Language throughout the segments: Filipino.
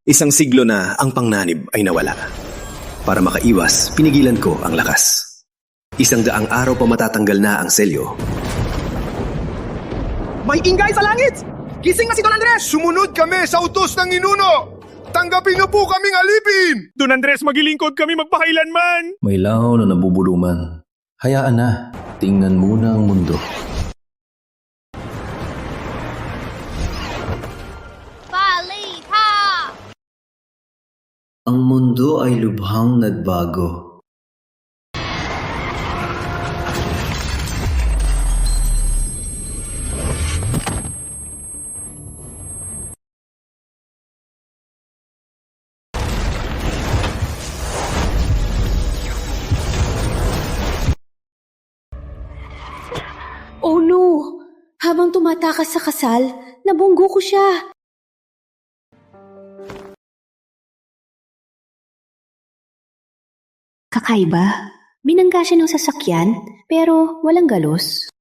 Isang siglo na ang pangnganib ay nawala. Para makaiwas, pinigilan ko ang lakas. 100 araw pa matatanggal na ang selyo. May ingay sa langit! Gising na si Don Andres! Sumunod kami sa utos ng ninuno! Tanggapin niyo po kaming alipin! Don Andres, magilingkod kami magpakailanman! May langaw na nabubuluman. Hayaan na, tingnan muna ang mundo. Balita! Ang mundo ay lubhang nagbago. Oh no! Habang tumatakas sa kasal, nabunggo ko siya. Kakaiba. Binangga siya ng sasakyan, pero walang galos.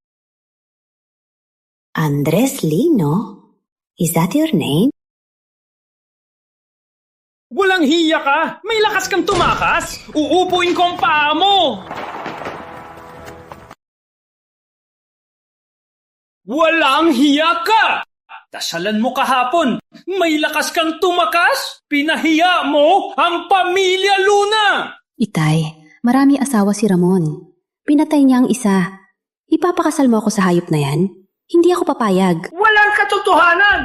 Andres Lino? Is that your name? Walang hiya ka! May lakas kang tumakas! Uupuin ko ang paa mo! Walang hiya ka! Dasalan mo kahapon! May lakas kang tumakas! Pinahiya mo ang pamilya Luna! Itay, marami asawa si Ramon. Pinatay niya ang isa. Ipapakasal mo ako sa hayop na yan? Hindi ako papayag. Walang katotohanan!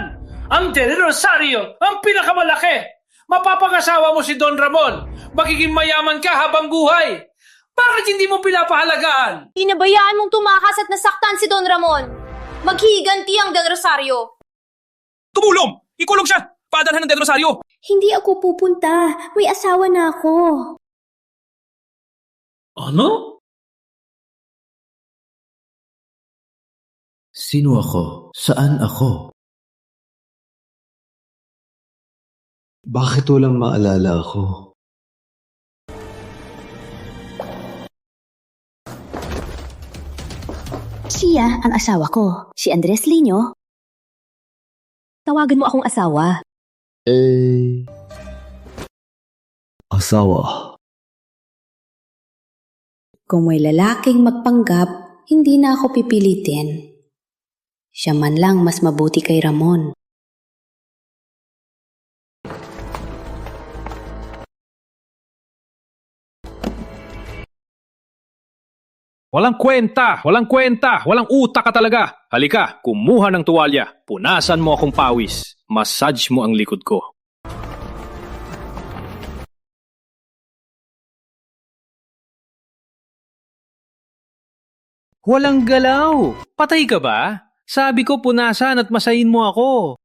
Ang Del Rosario ang pinakamalaki! Mapapangasawa mo si Don Ramon! Magiging mayaman ka habang buhay! Bakit hindi mo pinapahalagaan? Pinabayaan mong tumakas at nasaktan si Don Ramon. Maghihiganti ang Del Rosario. Tumulong! Ikulong siya! Padalhan ng Del Rosario! Hindi ako pupunta. May asawa na ako. Ano? Sino ako? Saan ako? Bakit walang maalala ako? Siya ang asawa ko. Si Andres Lino. Tawagan mo akong asawa. Asawa. Kung may lalaking magpanggap, hindi na ako pipilitin. Siya man lang mas mabuti kay Ramon. Walang kwenta! Walang kwenta! Walang utak ka talaga! Halika, kumuha ng tuwalya. Punasan mo akong pawis. Massage mo ang likod ko. Walang galaw! Patay ka ba? Sabi ko punasan at masahin mo ako.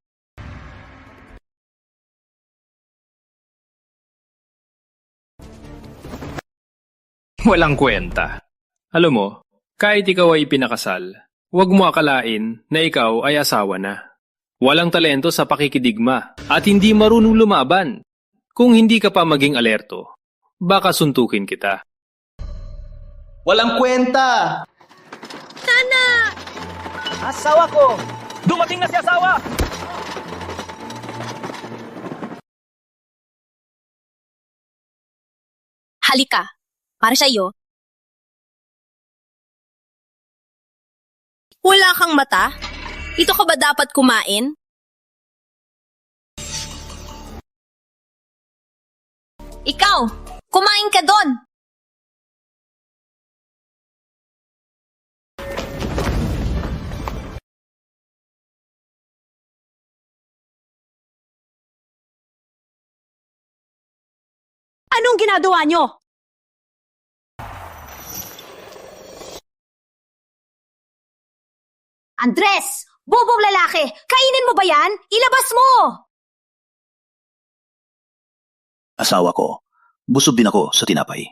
Walang kwenta. Alam mo, kahit ikaw ay pinakasal, huwag mo akalain na ikaw ay asawa na. Walang talento sa pakikidigma at hindi marunong lumaban. Kung hindi ka pa maging alerto, baka suntukin kita. Walang kwenta! Nana! Asawa ko! Dumating na si asawa! Halika. Para sa iyo. Wala kang mata? Ito ka ba dapat kumain? Ikaw, kumain ka doon! Anong ginagawa nyo? Andres! Bobong lalaki! Kainin mo ba yan? Ilabas mo! Asawa ko, busog din ako sa tinapay.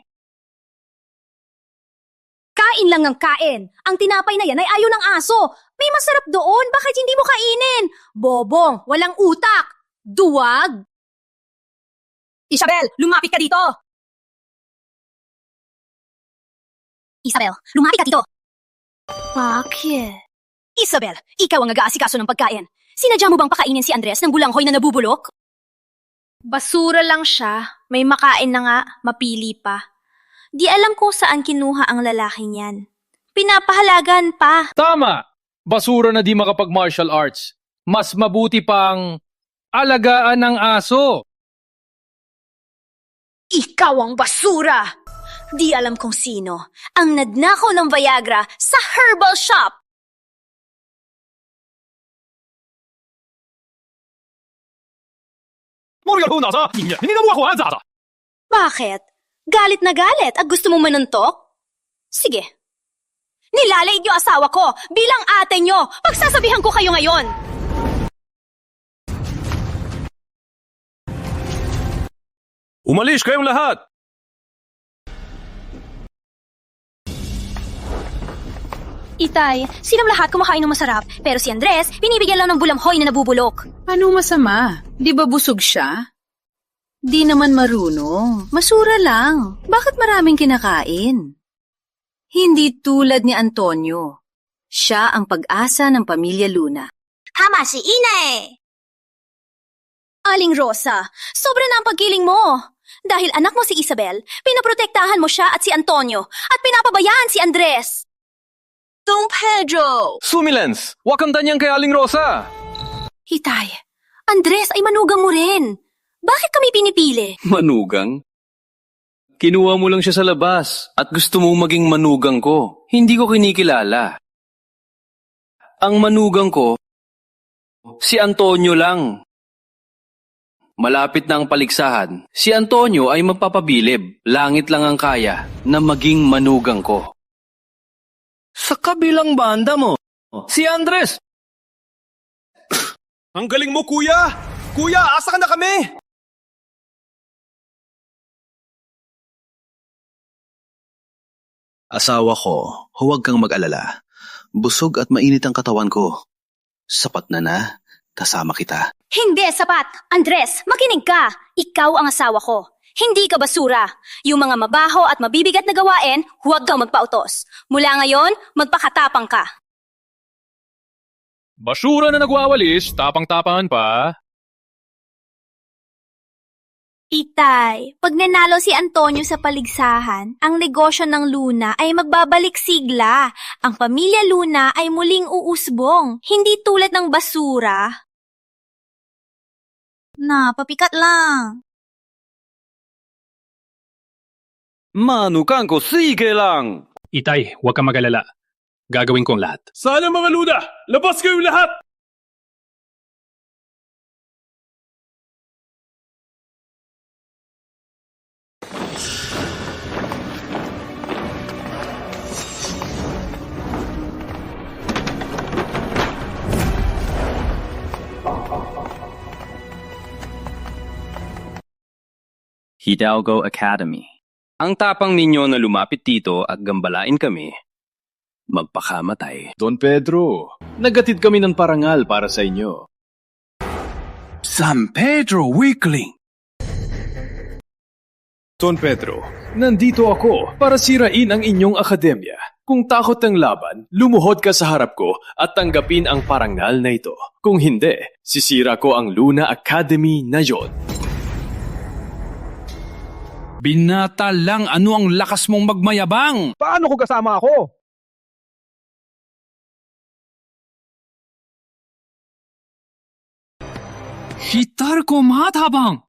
Kain lang ng kain. Ang tinapay na yan ay ayaw ng aso. May masarap doon. Bakit hindi mo kainin? Bobong, walang utak. Duwag. Isabel, lumapit ka dito. Isabel, lumapit ka dito. Bakit? Isabel, ikaw ang nag-aasikaso ng pagkain. Sinadya mo bang pakainin si Andres ng bulanghoy na nabubulok? Basura lang siya. May makain na nga, mapili pa. Di alam kung saan kinuha ang lalaking yan. Pinapahalagan pa. Tama! Basura na di makapag-martial arts. Mas mabuti pang alagaan ng aso. Ikaw ang basura! Di alam kung sino ang nagnakaw ng Viagra sa herbal shop. Bakit? Galit na galit at gusto mong manuntok? Sige. Nilalait niyo asawa ko bilang ate niyo. Pagsasabihan ko kayo ngayon. Umalis kayong lahat! Itay, silang lahat kumakain ng masarap, pero si Andres, binibigyan lang ng bulamhoy na nabubulok. Ano masama? Di ba busog siya? Di naman marunong. Masura lang. Bakit maraming kinakain? Hindi tulad ni Antonio. Siya ang pag-asa ng pamilya Luna. Tama si Ina. Aling Rosa, sobra na ang pagkiling mo. Dahil anak mo si Isabel, pinaprotektahan mo siya at si Antonio, at pinapabayaan si Andres. Dong Pedro! Sumilens! Wakanda niyang kay Aling Rosa! Hitay, Andres ay manugang mo rin. Bakit kami pinipili? Manugang? Kinuha mo lang siya sa labas at gusto mong maging manugang ko. Hindi ko kinikilala. Ang manugang ko, si Antonio lang. Malapit na ang paligsahan. Si Antonio ay magpapabilib. Langit lang ang kaya na maging manugang ko. Sa kabilang banda mo, si Andres. Ang galing mo, kuya! Kuya, asa ka na kami? Asawa ko, huwag kang mag-alala. Busog at mainit ang katawan ko. Sapat na, kasama kita. Hindi sapat. Andres, makinig ka. Ikaw ang asawa ko. Hindi ka basura. Yung mga mabaho at mabibigat na gawain, huwag kang magpautos. Mula ngayon, magpakatapang ka. Basura na nagwawalis, tapang-tapangan pa. Itay, pag nanalo si Antonio sa paligsahan, ang negosyo ng Luna ay magbabalik sigla. Ang pamilya Luna ay muling uusbong, hindi tulad ng basura. Papikat lang. Manukan ko, sige lang! Itay, huwag kang mag-alala. Gagawin kong lahat. Sana mga Luna! Labas kayo lahat! Hidalgo Academy. Ang tapang ninyo na lumapit dito at gambalain kami, magpakamatay. Don Pedro, nagatid kami ng parangal para sa inyo. San Pedro Weakling! Don Pedro, nandito ako para sirain ang inyong akademya. Kung takot ang laban, lumuhod ka sa harap ko at tanggapin ang parangal na ito. Kung hindi, sisira ko ang Luna Academy na yon. Binata lang, ano ang lakas mong magmayabang? Paano kung kasama ako? Hitar ko matabang!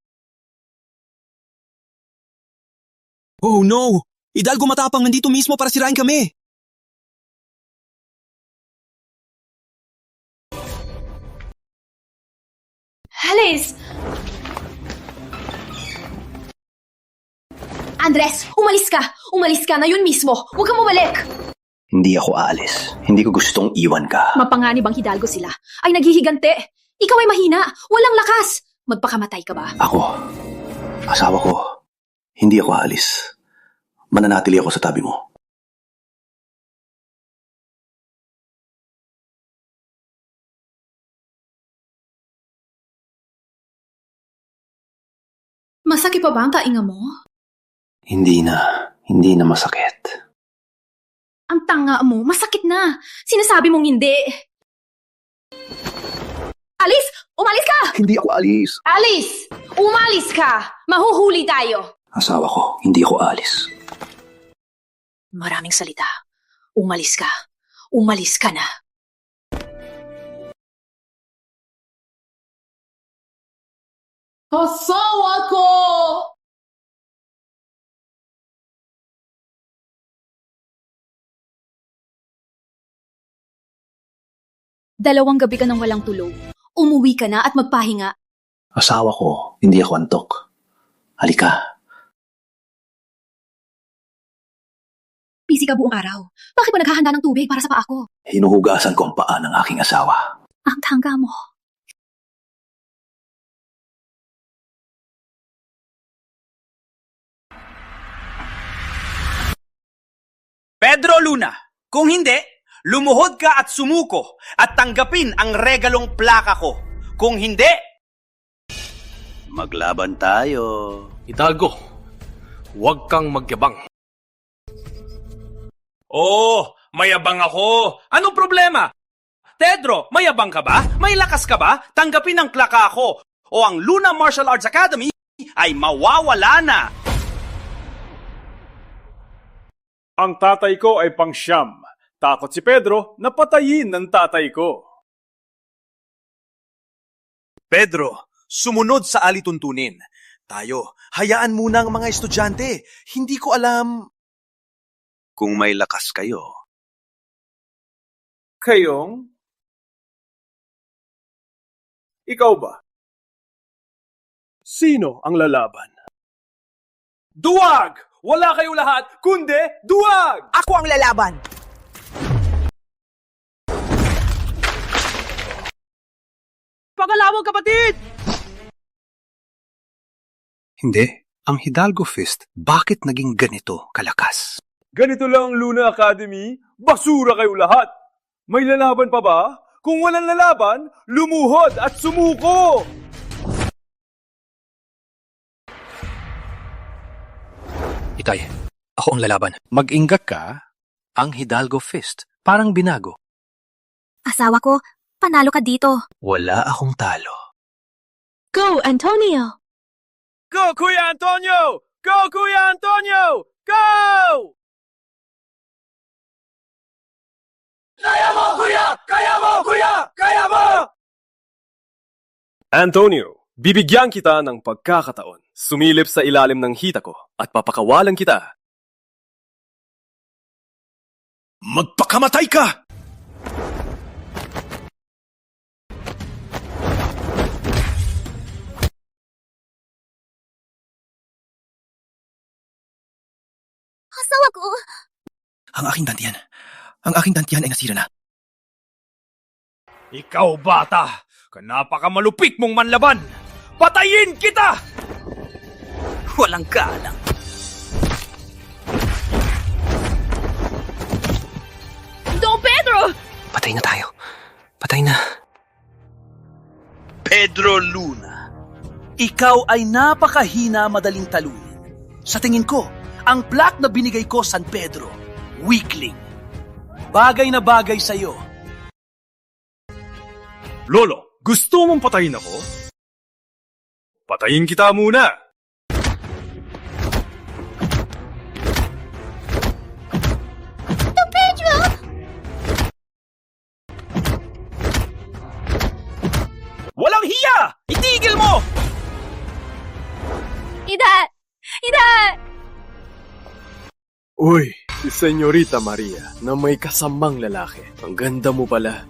Oh no! Hidalgo matapang nandito mismo para sirain kami! Alice! Andres, umalis ka! Umalis ka ngayon mismo! Huwag kang bumalik! Hindi ako aalis. Hindi ko gustong iwan ka. Mapanganib ang Hidalgo sila. Ay naghihigante! Ikaw ay mahina! Walang lakas! Magpakamatay ka ba? Ako, asawa ko, hindi ako aalis. Mananatili ako sa tabi mo. Masakit pa ba ang tainga mo? Hindi na masakit. Ang tanga mo, masakit na. Sinasabi mong hindi. Alice! Umalis ka! Hindi ako aalis. Alice! Umalis ka! Mahuhuli tayo! Asawa ko, hindi ako alis. Maraming salita. Umalis ka. Umalis ka na. Asawa ko! Dalawang gabi ka nang walang tulog. Umuwi ka na at magpahinga. Asawa ko, hindi ako antok. Halika. Busy ka buong araw. Bakit mo naghahanda ng tubig para sa paa ko? Hinuhugasan ko ang paa ng aking asawa. Ang tangga mo. Pedro Luna, kung hindi, lumuhod ka at sumuko at tanggapin ang regalong plaka ko. Kung hindi, maglaban tayo. Hidalgo, huwag kang magyabang. Oh, mayabang ako. Anong problema? Pedro, mayabang ka ba? May lakas ka ba? Tanggapin ang plaka ko o ang Luna Martial Arts Academy ay mawawala na. Ang tatay ko ay pangsyam. Takot si Pedro na patayin ng tatay ko. Pedro, sumunod sa alituntunin. Tayo, hayaan muna ang mga estudyante. Hindi ko alam kung may lakas kayo. Kayong? Ikaw ba? Sino ang lalaban? Duwag! Wala kayong lahat, kundi duwag! Ako ang lalaban! Pagalawag kapatid! Hindi. Ang Hidalgo Fist, bakit naging ganito kalakas? Ganito lang ang Luna Academy, basura kayo lahat! May lalaban pa ba? Kung walang lalaban, lumuhod at sumuko! Itay, ako ang lalaban. Mag-inggak ka, ang Hidalgo Fist, parang binago. Asawa ko, panalo ka dito. Wala akong talo. Go, Antonio! Go, Kuya Antonio! Go, Kuya Antonio! Go! Kaya mo, kuya! Kaya mo, kuya! Kaya mo! Antonio, bibigyan kita ng pagkakataon. Sumilip sa ilalim ng hita ko at papakawalan kita. Magpakamatay ka! Asawa ko! Ang aking dantiyan. Ang aking dantiyan ay nasira na. Ikaw, bata! Napakamalupit mong manlaban! Patayin kita! Walang galang. Don Pedro! Patay na tayo. Patay na. Pedro Luna, ikaw ay napakahina madaling talunin. Sa tingin ko, ang plaque na binigay ko San Pedro, weakling. Bagay na bagay sa'yo. Lolo, gusto mong patayin ako? Patayin kita muna! Don Pedro! Walang hiya! Itigil mo! Ida! Ida! Uy, si Senyorita Maria na may kasamang lalaki. Ang ganda mo pala.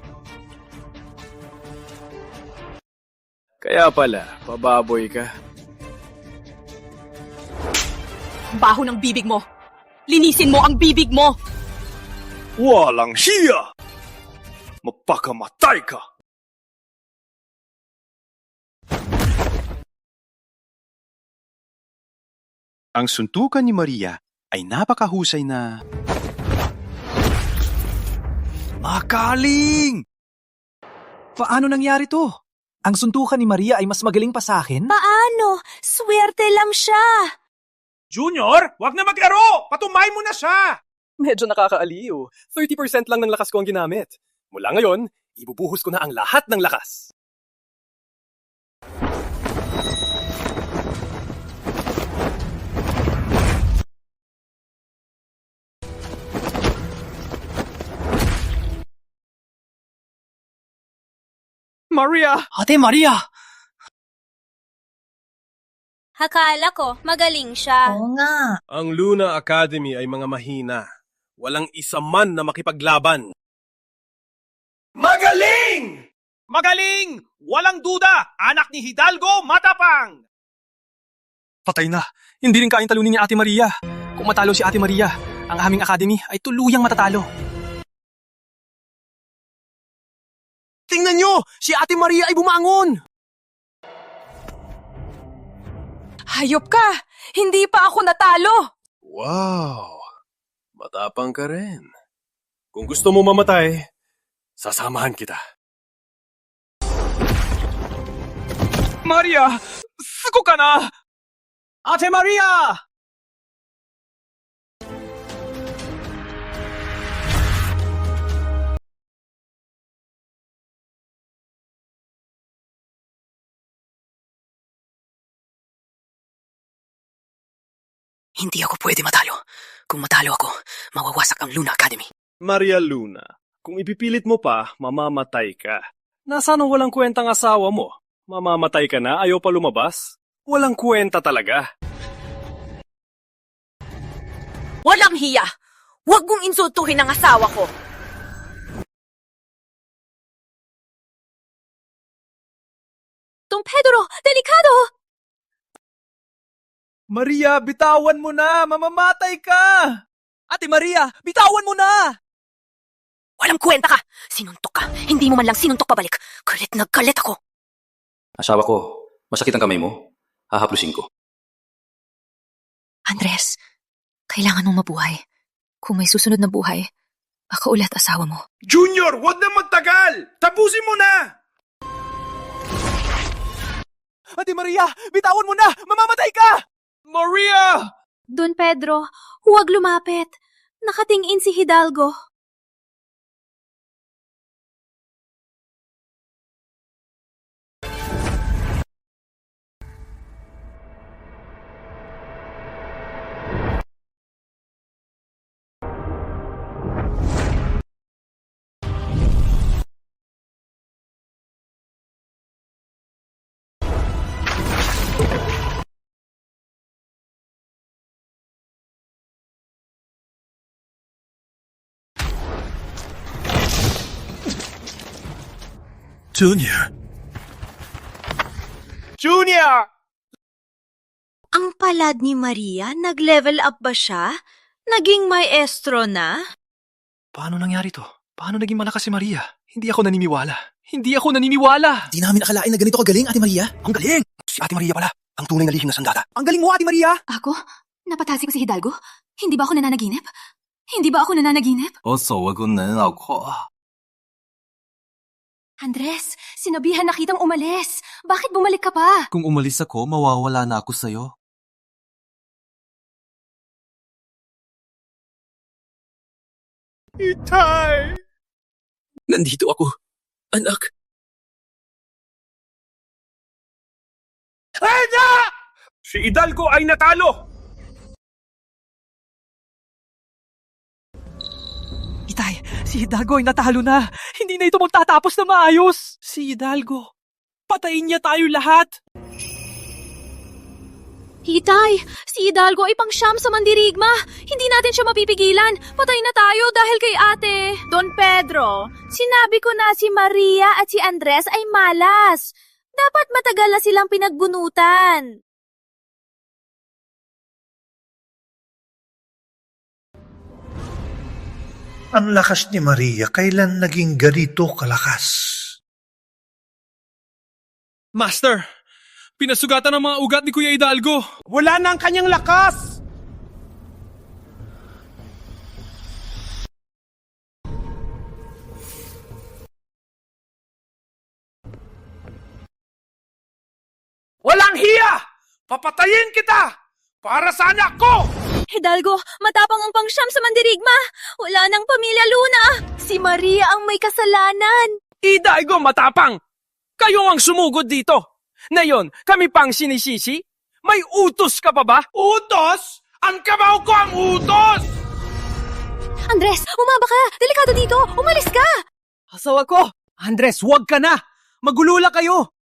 Kaya pala, pababoy ka. Baho ng bibig mo! Linisin mo ang bibig mo! Walang hiya! Mapakamatay ka! Ang suntukan ni Maria ay napakahusay na... Makaling! Paano nangyari to? Ang suntukan ni Maria ay mas magaling pa sa akin? Paano? Swerte lang siya! Junior, wag na maglaro! Patumay mo na siya! Medyo nakakaaliw. 30% lang ng lakas ko ang ginamit. Mula ngayon, ibubuhos ko na ang lahat ng lakas. Maria! Ate Maria! Akala ko, magaling siya. Oo nga. Ang Luna Academy ay mga mahina. Walang isa man na makipaglaban. Magaling! Magaling! Walang duda! Anak ni Hidalgo, matapang! Patay na. Hindi rin kayang talunin ni Ate Maria. Kung matalo si Ate Maria, ang aming academy ay tuluyang matatalo. Tingnan nyo! Si Ate Maria ay bumangon! Hayop ka! Hindi pa ako natalo! Wow! Matapang ka rin. Kung gusto mo mamatay, sasamahan kita. Maria! Suko ka na! Ate Maria! Hindi ako pwede matalo. Kung matalo ako, mawawasak ang Luna Academy. Maria Luna, kung ipipilit mo pa, mamamatay ka. Nasaan ang walang kwentang asawa mo? Mamamatay ka na, ayaw pa lumabas? Walang kwenta talaga. Walang hiya! Huwag mong insultuhin ang asawa ko! Don Pedro, delikado! Maria, bitawan mo na! Mamamatay ka! Ate Maria, bitawan mo na! Walang kwenta ka! Sinuntok ka! Hindi mo man lang sinuntok pabalik! Galit na galit ako! Asawa ko, masakit ang kamay mo. Hahaplusin ko. Andres, kailangan mong mabuhay. Kung may susunod na buhay, ako ulit asawa mo. Junior, huwag na magtagal! Tapusin mo na! Ate Maria, bitawan mo na! Mamamatay ka! Maria! Don Pedro, huwag lumapit. Nakatingin si Hidalgo. Junior! Junior! Ang palad ni Maria, nag-level up ba siya? Naging maestro na? Paano nangyari to? Paano naging malakas si Maria? Hindi ako naniniwala. Hindi ako naniniwala! Di namin akalain na ganito kagaling, Ate Maria. Ang galing! Si Ate Maria pala, ang tunay na lihim na sandata. Ang galing mo, Ate Maria! Ako? Napatasi ko si Hidalgo? Hindi ba ako nananaginip? Hindi ba ako nananaginip? Andres, sinabihan na kitang umalis. Bakit bumalik ka pa? Kung umalis ako, mawawala na ako sa'yo. Itay! Nandito ako, anak. Anak! Si Hidalgo ay natalo! Itay, si Hidalgo ay natalo na. Hindi na ito magtatapos na maayos. Si Hidalgo, patayin niya tayo lahat. Hitay, si Hidalgo ay pangsyam sa mandirigma. Hindi natin siya mapipigilan. Patay na tayo dahil kay ate. Don Pedro, sinabi ko na si Maria at si Andres ay malas. Dapat matagal na silang pinagbunutan. Ang lakas ni Maria, kailan naging ganito kalakas? Master, pinasugatan ang mga ugat ni Kuya Hidalgo. Wala na ang kanyang lakas! Walang hiya! Papatayin kita! Para sa anak ko! Hidalgo, matapang ang pangsyam sa mandirigma. Wala nang pamilya Luna. Si Maria ang may kasalanan. Hidalgo matapang! Kayo ang sumugod dito! Ngayon, kami pang sinisisi? May utos ka pa ba? Utos? Ang kabaw ko ang utos! Andres, umaba ka! Delikado dito! Umalis ka! Asawa ko! Andres, huwag ka na! Magulula kayo!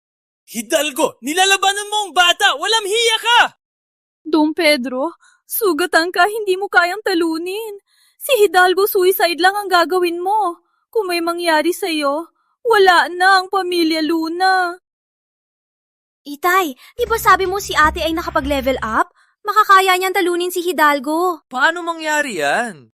Hidalgo, nilalabanan mo ang bata! Walang hiya ka! Dong Pedro, sugatan ka, hindi mo kayang talunin. Si Hidalgo suicide lang ang gagawin mo. Kung may mangyari sa'yo, wala na ang pamilya Luna. Itay, di ba sabi mo si ate ay nakapag-level up? Makakaya niyang talunin si Hidalgo. Paano mangyari yan?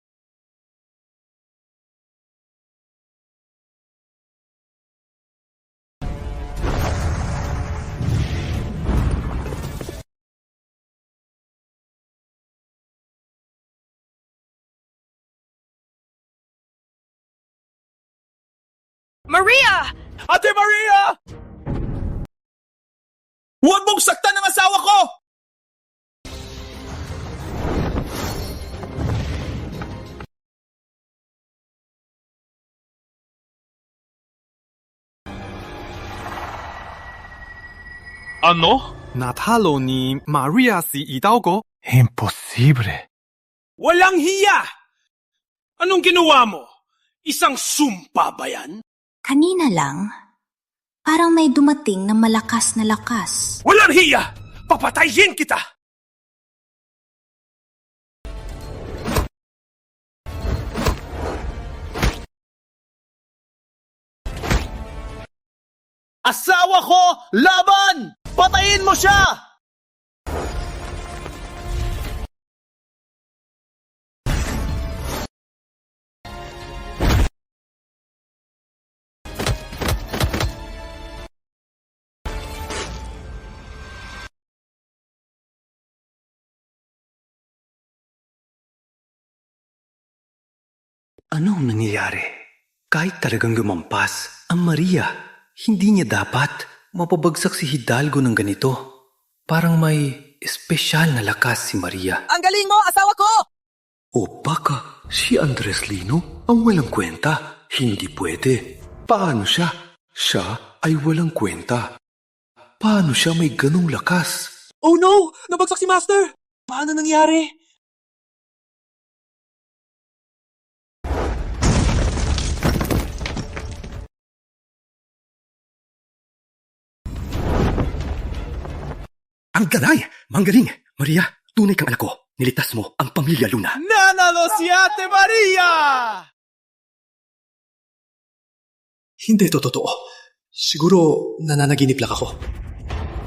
Maria! Ate Maria! Huwag mong saktan ang asawa ko! Ano? Natalo ni Maria si Hidalgo? Imposible. Walang hiya! Anong ginawa mo? Isang sumpa ba yan? Kanina lang, parang may dumating na malakas na lakas. Walang hiya! Papatayin kita! Asawa ko! Laban! Patayin mo siya! Anong nangyayari? Kahit talagang lumampas ang Maria, hindi niya dapat mapabagsak si Hidalgo ng ganito. Parang may espesyal na lakas si Maria. Ang galing mo, asawa ko! O baka si Andres Lino ang walang kwenta. Hindi pwede. Paano siya? Siya ay walang kwenta. Paano siya may ganong lakas? Oh no! Nabagsak si Master! Paano nangyari? Ang galing! Manggaling! Maria, tunay kang anak ko. Niligtas mo ang pamilya Luna. Nanalo si Ate Maria! Hindi to totoo. Siguro nananaginip lang ako.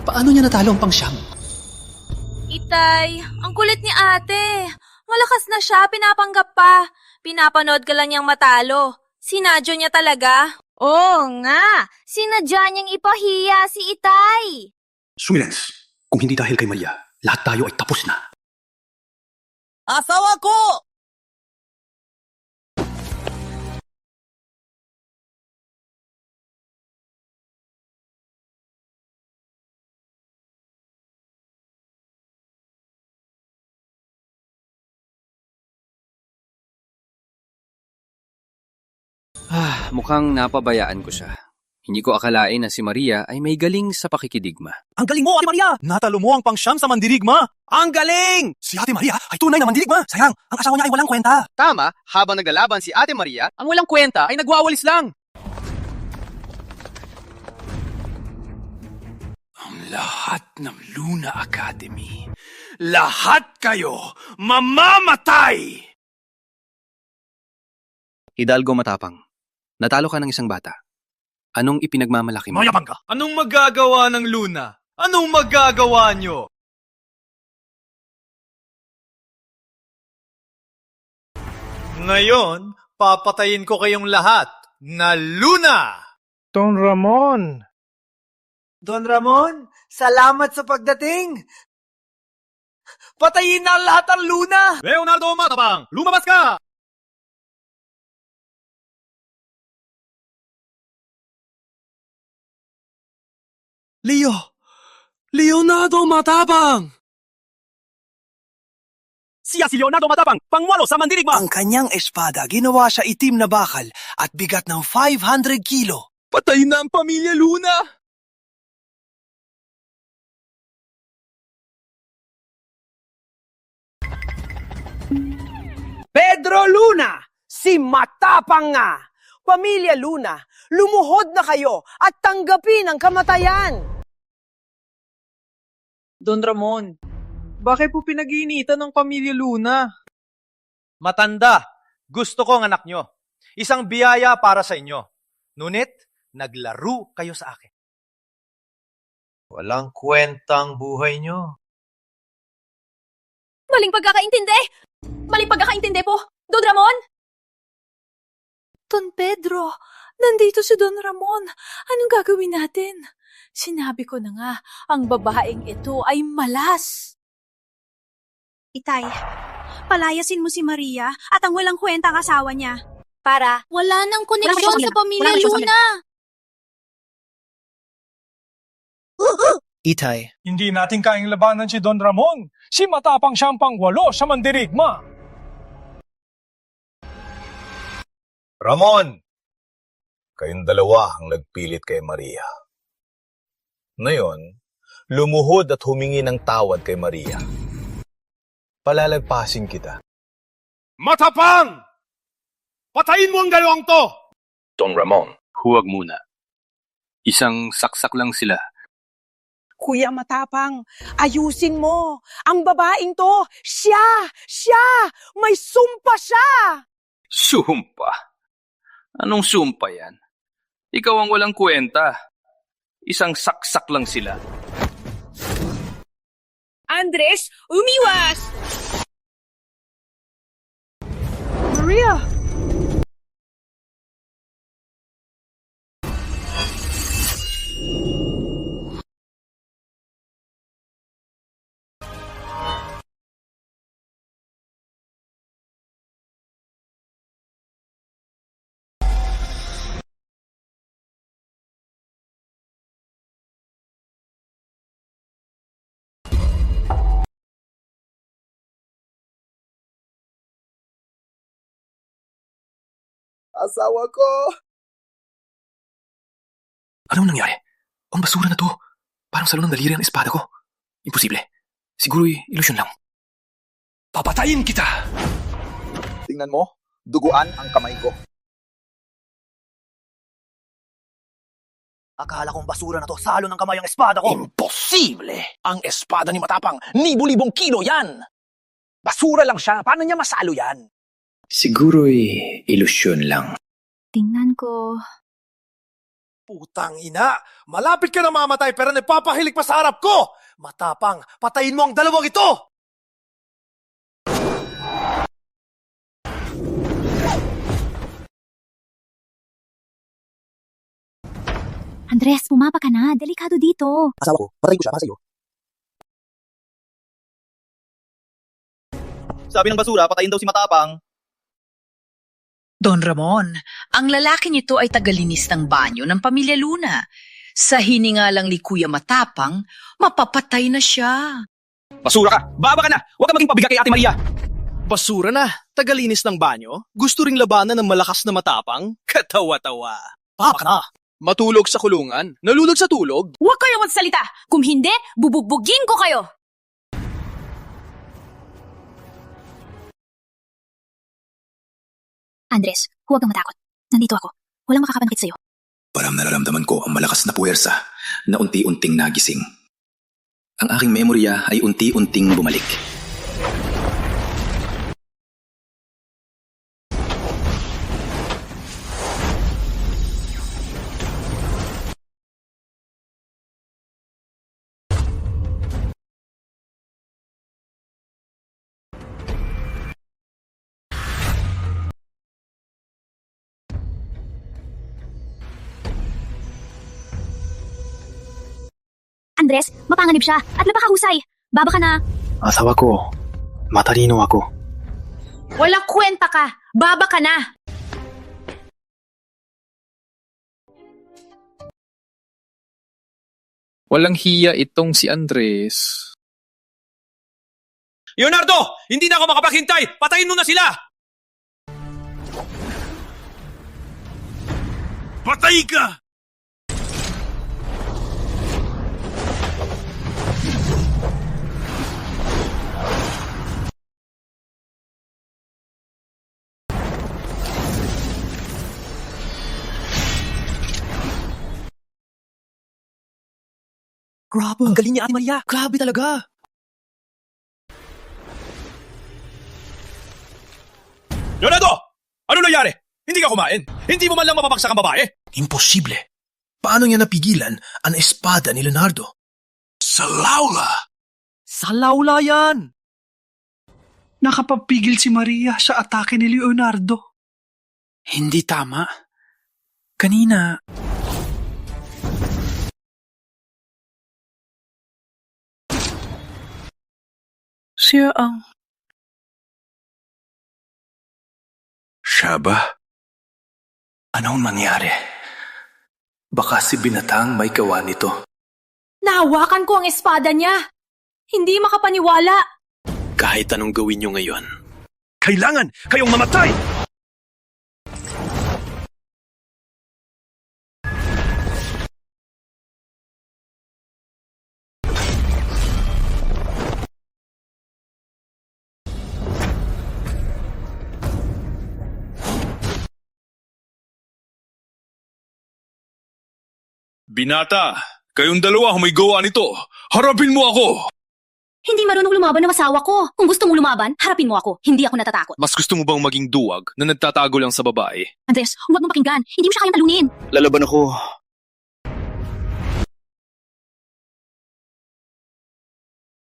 Paano niya natalo ang pangsyam? Itay, ang kulit ni ate. Malakas na siya, pinapanggap pa. Pinapanood ka lang niyang matalo. Sinadyo niya talaga. Oo nga, sinadya niyang ipahiya si Itay. Silence! Kung hindi dahil kay Maria, lahat tayo ay tapos na. Asawa ko! Mukhang napabayaan ko siya. Hindi ko akalain na si Maria ay may galing sa pakikidigma. Ang galing mo, Ate Maria! Natalo mo ang pangsyam sa mandirigma! Ang galing! Si Ate Maria ay tunay na mandirigma! Sayang, ang asawa niya ay walang kwenta! Tama, habang naglalaban si Ate Maria, ang walang kwenta ay nagwawalis lang. Ang lahat ng Luna Academy, lahat kayo mamamatay! Hidalgo matapang. Natalo ka ng isang bata. Anong ipinagmamalaki mo? Mayabang ka! Anong magagawa ng Luna? Anong magagawa nyo? Ngayon, papatayin ko kayong lahat na Luna! Don Ramon! Don Ramon, salamat sa pagdating! Patayin na lahat ang Luna! Leonardo Matapang, lumabas ka! Leonardo Matapang! Siya si Leonardo Matapang, pangwalo sa mandirigma! Ang kanyang espada ginawa sa itim na bakal at bigat ng 500 kilo. Patay na ang pamilya Luna! Pedro Luna, si Matapang nga! Pamilya Luna, lumuhod na kayo at tanggapin ang kamatayan! Don Ramon, bakit po pinag-iinitan ng Pamilya Luna? Matanda, gusto ko ang anak nyo. Isang biyaya para sa inyo. Ngunit, naglaro kayo sa akin. Walang kwentang buhay nyo. Maling pagkakaintindi! Maling pagkakaintindi po, Don Ramon! Don Pedro, nandito si Don Ramon. Anong gagawin natin? Sinabi ko na nga, ang babaeng ito ay malas. Itay, palayasin mo si Maria at ang walang kwenta ang asawa niya. Para wala nang koneksyon sa Pamilya Luna. Itay. Hindi natin kaing labanan si Don Ramon. Si matapang siyang pangwalo sa mandirigma. Ramon! Kayong dalawa ang nagpilit kay Maria. Ngayon, lumuhod at humingi ng tawad kay Maria. Palalagpasin kita. Matapang! Patayin mo ang dalawang to! Don Ramon, huwag muna. Isang saksak lang sila. Kuya Matapang, ayusin mo. Ang babaeng to, siya! May sumpa siya! Sumpa? Anong sumpa yan? Ikaw ang walang kwenta. Isang saksak lang sila. Andres, umiwas! Maria! Asawa ko! Anong nangyari? Ang basura na to. Parang salo ng daliri ang espada ko. Imposible. Siguro'y ilusyon lang. Papatayin kita! Tingnan mo, duguan ang kamay ko. Akala kong basura na to, salo ng kamay ang espada ko. Imposible! Ang espada ni Matapang, libo-libong kilo yan! Basura lang siya, paano niya masalo yan? Siguro'y ilusyon lang. Tingnan ko. Putang ina! Malapit ka na mamatay pero napapahilig pa sa harap ko! Matapang, patayin mo ang dalawang ito! Andres, pumapa ka na. Delikado dito. Asawa ko, patayin ko siya para sa'yo. Sabi ng basura, patayin daw si Matapang. Don Ramon, ang lalaki nito ay tagalinis ng banyo ng Pamilya Luna. Sa hiningalang ni Kuya Matapang, mapapatay na siya. Basura ka! Baba ka na! Huwag ka maging pabiga kay Ate Maria! Basura na, tagalinis ng banyo, gusto ring labanan ng malakas na Matapang, katawa-tawa. Baba ka na! Matulog sa kulungan, nalulog sa tulog. Huwag kayo magsalita. Kung hindi, bubugbugin ko kayo. Andres, huwag kang matakot. Nandito ako. Walang makakapanakit sa'yo. Parang nararamdaman ko ang malakas na puwersa na unti-unting nagising. Ang aking memorya ay unti-unting bumalik. Andres, mapanganib siya at napakahusay. Baba ka na. Asawa ko, matalino ako. Walang kwenta ka. Baba ka na. Walang hiya itong si Andres. Leonardo! Hindi na ako makapaghintay! Patayin mo na sila! Patay ka! Grabe, ang galing niya, Ate Maria. Grabe talaga. Leonardo! Ano nangyari? Hindi ka kumain? Hindi mo man lang mapapaksak ang babae? Imposible. Paano niya napigilan ang espada ni Leonardo? Sa Laula! Sa Laula yan! Nakapapigil si Maria sa atake ni Leonardo. Hindi tama. Kanina... Siya ang... Siya ba? Anong nangyari? Baka si Binatang may gawa nito. Nahawakan ko ang espada niya. Hindi makapaniwala. Kahit anong gawin nyo ngayon. Kailangan kayong mamatay! Binata, kayong dalawa may gawa nito. Harapin mo ako! Hindi marunong lumaban ng asawa ko. Kung gusto mong lumaban, harapin mo ako. Hindi ako natatakot. Mas gusto mo bang maging duwag na nagtatago lang sa babae? Andres, huwag mo pakinggan. Hindi mo siya kayang talunin. Lalaban ako.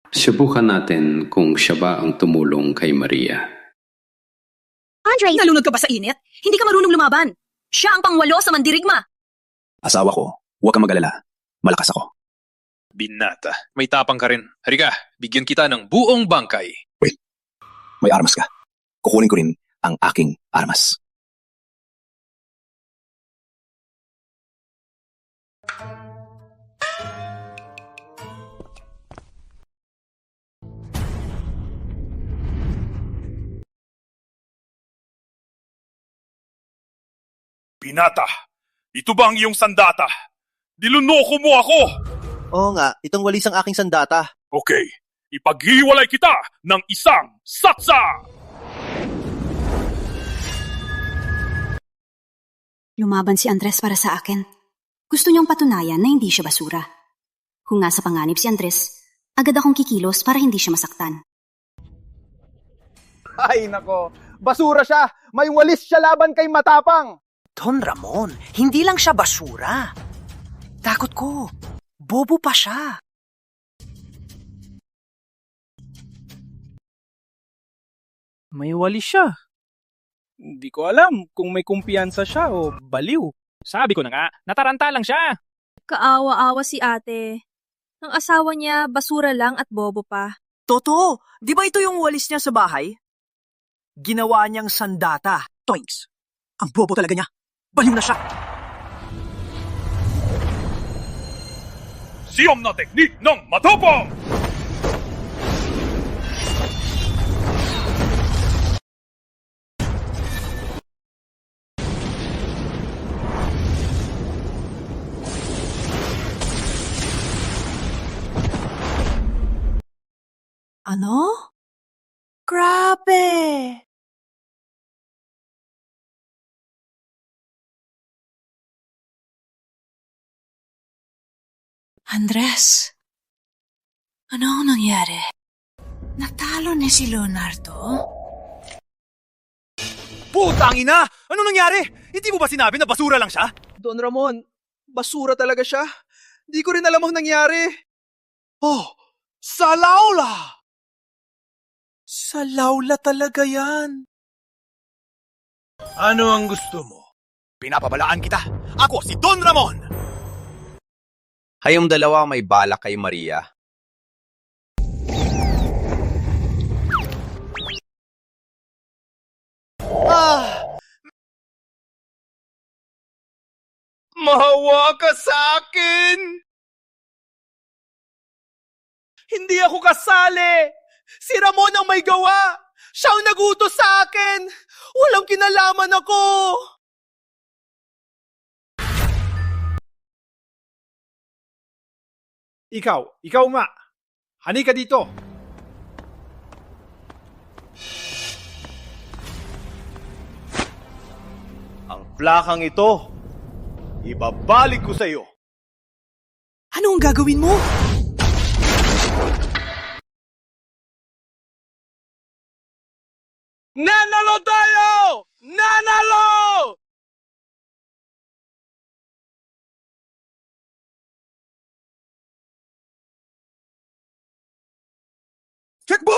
Subukan natin kung siya ba ang tumulong kay Maria. Andre, nalunod ka ba sa init? Hindi ka marunong lumaban. Siya ang pangwalo sa mandirigma. Asawa ko, huwag kang mag-alala. Malakas ako. Binata, may tapang ka rin. Halika, bigyan kita ng buong bangkay. Wait, may armas ka. Kukunin ko rin ang aking armas. Binata, ito ba ang iyong sandata? Nilunoko mo ako! Oo nga, itong walis ang aking sandata. Okay, ipaghiwalay kita ng isang saksa! Lumaban si Andres para sa akin. Gusto niyang patunayan na hindi siya basura. Kung nasa panganib si Andres, agad akong kikilos para hindi siya masaktan. Ay nako, basura siya! May walis siya laban kay Matapang! Don Ramon, hindi lang siya basura. Takot ko, bobo pa siya. May walis siya. Hindi ko alam kung may kumpiyansa siya o baliw. Sabi ko na nga, nataranta lang siya. Kaawa-awa si ate. Ang asawa niya, basura lang at bobo pa. Totoo, di ba ito yung walis niya sa bahay? Ginawa niyang sandata. Toinks, ang bobo talaga niya. Baliw na siya. Siyam na teknik ng Matapang! Ano? Grabe! Andres, ano ang nangyari? Natalo ni si Leonardo? Putang ina! Ano nangyari? Hindi mo ba sinabi na basura lang siya? Don Ramon, basura talaga siya. Di ko rin alam ang nangyari. Oh, sa Laula! Sa Laula talaga yan. Ano ang gusto mo? Pinapabalaan kita. Ako si Don Ramon! Kayong dalawa may balak kay Maria. Mahawa ka sa akin! Hindi ako kasali! Si Ramon ang may gawa! Siya ang nagutos sa akin! Walang kinalaman ako! Ikaw nga. Halika dito. Ang plakang ito, ibabalik ko sa iyo. Ano ang gagawin mo? Nanalo tayo! Nanalo! Checkbo!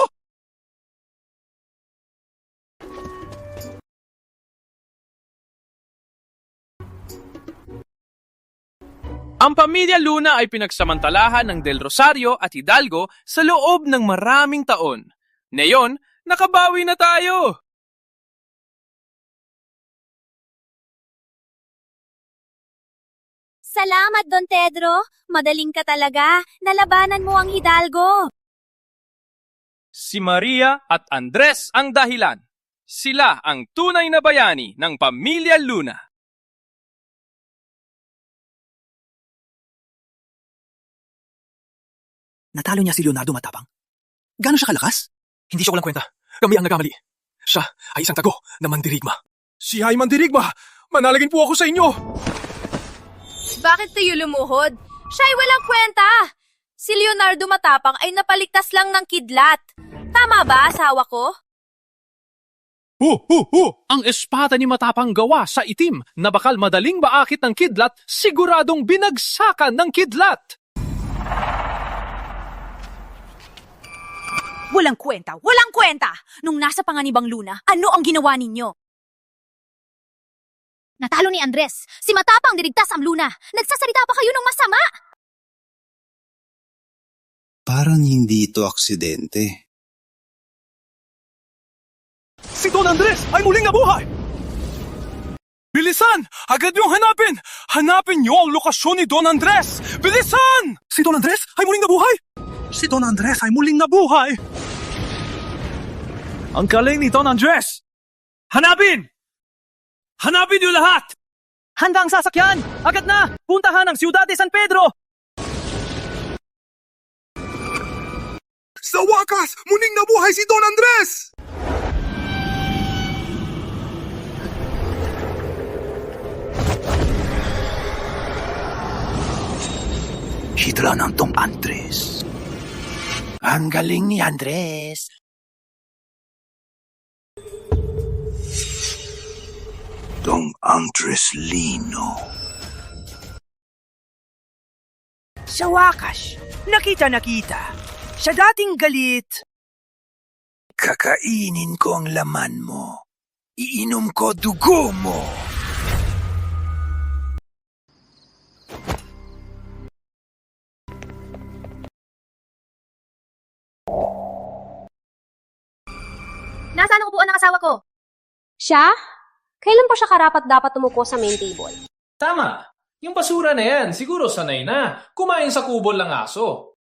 Ang pamilya Luna ay pinagsamantalahan ng Del Rosario at Hidalgo sa loob ng maraming taon. Ngayon, nakabawi na tayo! Salamat, Don Pedro. Magaling ka talaga. Nalabanan mo ang Hidalgo. Si Maria at Andres ang dahilan. Sila ang tunay na bayani ng pamilya Luna. Natalo niya si Leonardo Matapang. Gano'n siya kalakas? Hindi siya walang kwenta. Kami ang nagkamali. Siya ay isang tago na mandirigma. Siya ay mandirigma! Manalagin po ako sa inyo! Bakit tayo lumuhod? Siya ay walang kwenta. Si Leonardo Matapang ay napaligtas lang ng kidlat. Tama ba, asawa ko? Ang espada ni Matapang gawa sa itim na bakal madaling maakit ng kidlat, siguradong binagsakan ng kidlat. Walang kwenta! Walang kwenta! Nung nasa panganibang Luna, ano ang ginawa ninyo? Natalo ni Andres. Si Matapang dirigtas ang Luna. Nagsasalita pa kayo ng masama! Parang hindi ito aksidente. Si Don Andres ay muling nabuhay! Bilisan! Agad niyong hanapin! Hanapin niyo ang lokasyon ni Don Andres! Bilisan! Si Don Andres ay muling nabuhay! Si Don Andres ay muling nabuhay! Ang galing ni Don Andres! Hanapin! Hanapin niyo lahat! Handa ang sasakyan! Agad na! Puntahan ang Ciudad de San Pedro! Sa wakas, muling nabuhay si Don Andres! Hidra ng Don Andres. Ang galing ni Andres. Don Andres Lino. Sa wakas, nakita. Sa dating galit. Kakainin ko ang laman mo. Iinom ko dugo mo. Nasaan ang upuan ng asawa ko? Siya? Kailan pa siya karapat-dapat tumuko sa main table? Tama. Yung basura na yan, siguro sanay na. Kumain sa kubol ng aso.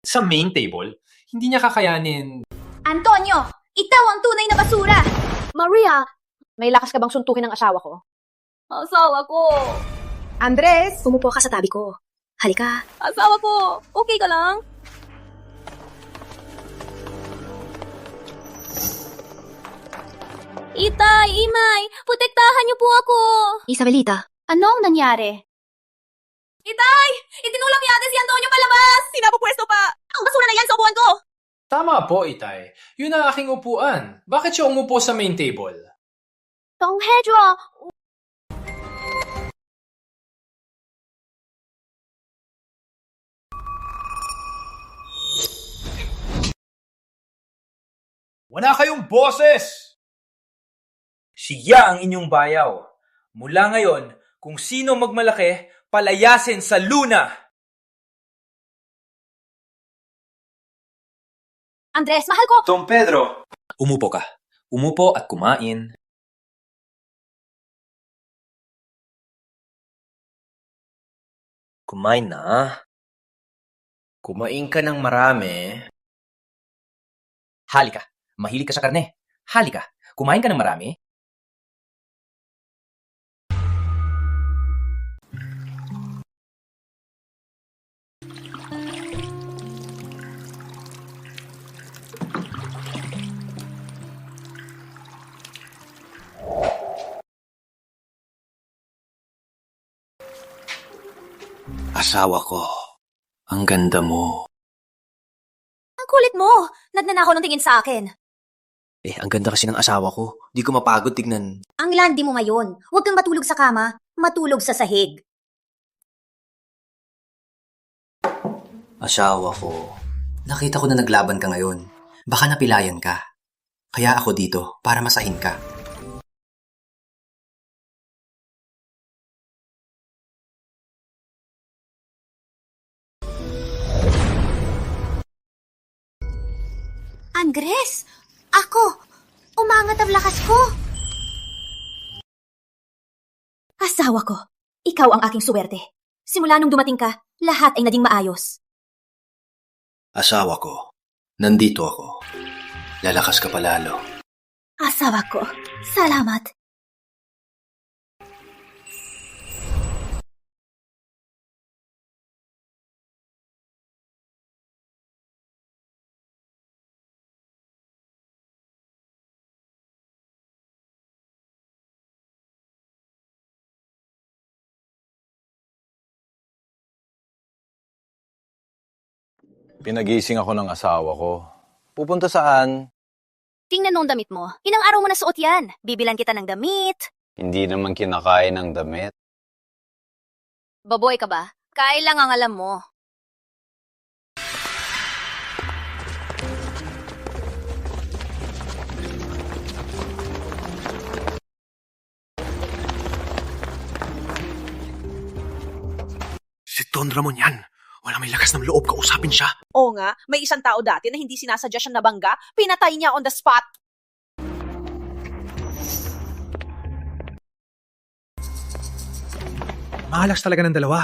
Sa main table, hindi niya kakayanin. Antonio, ikaw ang tunay na basura! Maria, may lakas ka bang suntukin ng asawa ko? Asawa ko! Andres! Umupo ka sa tabi ko. Halika. Asawa ko! Okay ka lang? Itay, Imay, protektahan niyo po ako! Isabelita. Ano ang nangyari? Itay! Itinulak yata si Antonio palabas! Sinapupwesto pa! Ang basura na yan sa upuan ko! Tama po, Itay. Yun ang aking upuan. Bakit siya umupo sa main table? Tong Hedro! Wala kayong boses! Siya ang inyong bayaw. Mula ngayon, kung sino magmalaki, palayasin sa Luna! Andres, mahal ko! Don Pedro! Umupo ka. Umupo at kumain. Kumain na. Kumain ka ng marami. Halika. Mahilig ka sa karne. Halika. Kumain ka ng marami. Asawa ko, ang ganda mo. Ang kulit mo! Nagnanakaw ng tingin sa akin. Ang ganda kasi ng asawa ko. Di ko mapagod tignan. Ang landi mo ngayon. Huwag kang matulog sa kama, matulog sa sahig. Asawa ko. Nakita ko na naglaban ka ngayon. Baka napilayan ka. Kaya ako dito para masahin ka. Andres! Ako! Umangat ang lakas ko! Asawa ko, ikaw ang aking suwerte. Simula nung dumating ka, lahat ay naging maayos. Asawa ko. Nandito ako. Lalakas ka palalo. Asawa ko, salamat. Pinagising ako ng asawa ko. Pupunta saan? Tingnan mo ang damit mo. Ilang araw mo na suot yan. Bibilan kita ng damit. Hindi naman kinakain ng damit. Baboy ka ba? Kain lang ang alam mo. Si Don Ramon yan. Wala may lakas ng loob kausapin siya. Oo nga, may isang tao dati na hindi sinasadya siyang nabangga, pinatay niya on the spot. Mahalas talaga ng dalawa.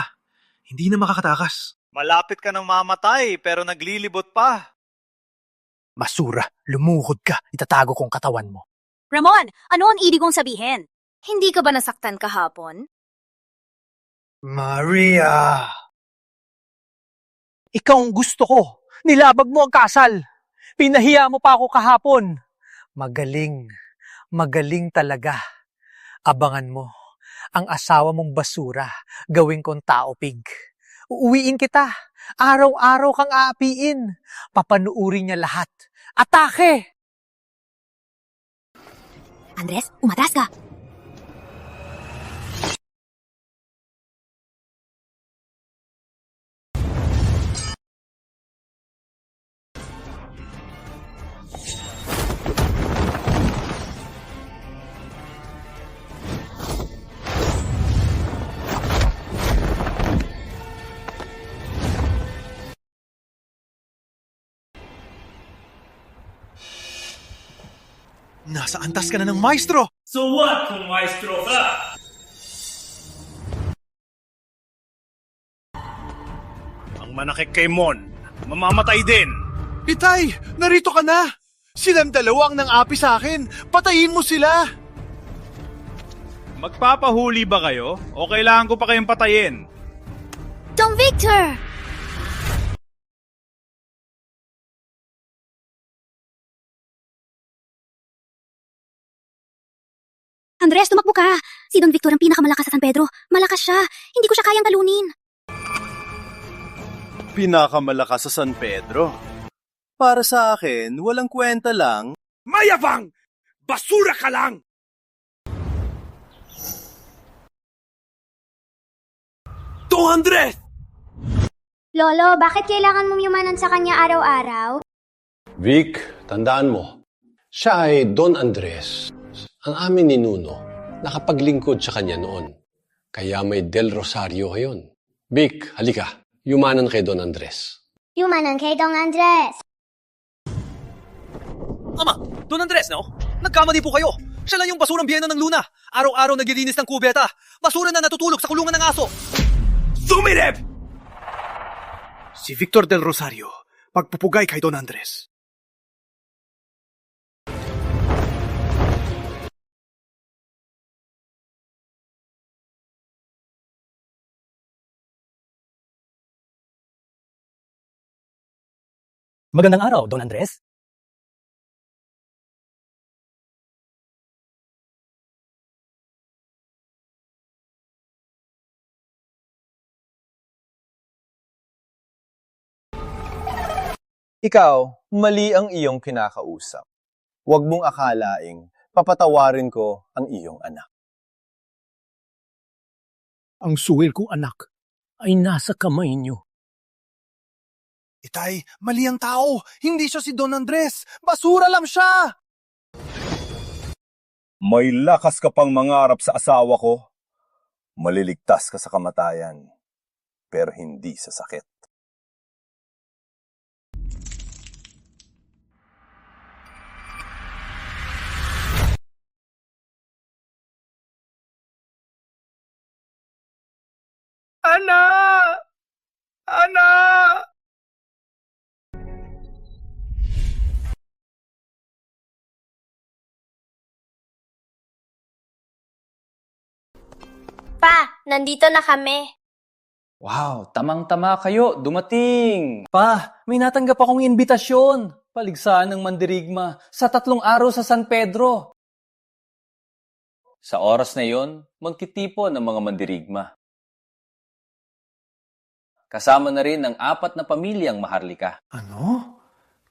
Hindi na makakatakas. Malapit ka ng mamatay pero naglilibot pa. Basura, lumuhod ka. Itatago kong katawan mo. Ramon, ano ang ibig kong sabihin? Hindi ka ba nasaktan kahapon? Maria! Ikaw ang gusto ko. Nilabag mo ang kasal. Pinahiya mo pa ako kahapon. Magaling. Magaling talaga. Abangan mo. Ang asawa mong basura, gawin kong tao pig. Uuwiin kita. Araw-araw kang aapiin. Papanuurin niya lahat. Atake! Andres, umatras ka. Nasa antas ka na ng maestro! So what kung maestro ka? Ang manakik kay Mon, mamamatay din. Itay, narito ka na! Silang dalawa ang nang-api sa akin. Patayin mo sila! Magpapahuli ba kayo o kailangan ko pa kayong patayin? Dong Victor! Andres, tumakbo ka. Si Don Victor ang pinakamalakas sa San Pedro. Malakas siya. Hindi ko siya kayang talunin. Pinakamalakas sa San Pedro. Para sa akin, walang kwenta lang. Mayabang! Basura ka lang! Don Andres! Lolo, bakit kailangan mong yumanan sa kanya araw-araw? Vic, tandaan mo, siya ay Don Andres. Ang amin ni Nuno, nakapaglingkod sa kanya noon. Kaya may Del Rosario ngayon. Vic, halika. Yumanan kay Don Andres. Yumanan kay Don Andres. Ama, Don Andres, no? Nagkamali po kayo. Siya lang yung basurang biyeno ng Luna. Araw-araw naglilinis ng kubeta. Basura na natutulog sa kulungan ng aso. Sumirep! Si Victor Del Rosario, pagpupugay kay Don Andres. Magandang araw, Don Andres. Ikaw, mali ang iyong kinakausap. Huwag mong akalaing papatawarin ko ang iyong anak. Ang suwil kong anak ay nasa kamay niyo. Itay, mali ang tao. Hindi siya si Don Andres. Basura lang siya. May lakas ka pang mangarap sa asawa ko. Maliligtas ka sa kamatayan, pero hindi sa sakit. Ana! Ana! Pa, nandito na kami. Wow, tamang-tama kayo. Dumating! Pa, may natanggap akong imbitasyon. Paligsahan ng mandirigma sa 3 araw sa San Pedro. Sa oras na yon, magtitipon ng mga mandirigma. Kasama na rin ang 4 na pamilyang Maharlika. Ano?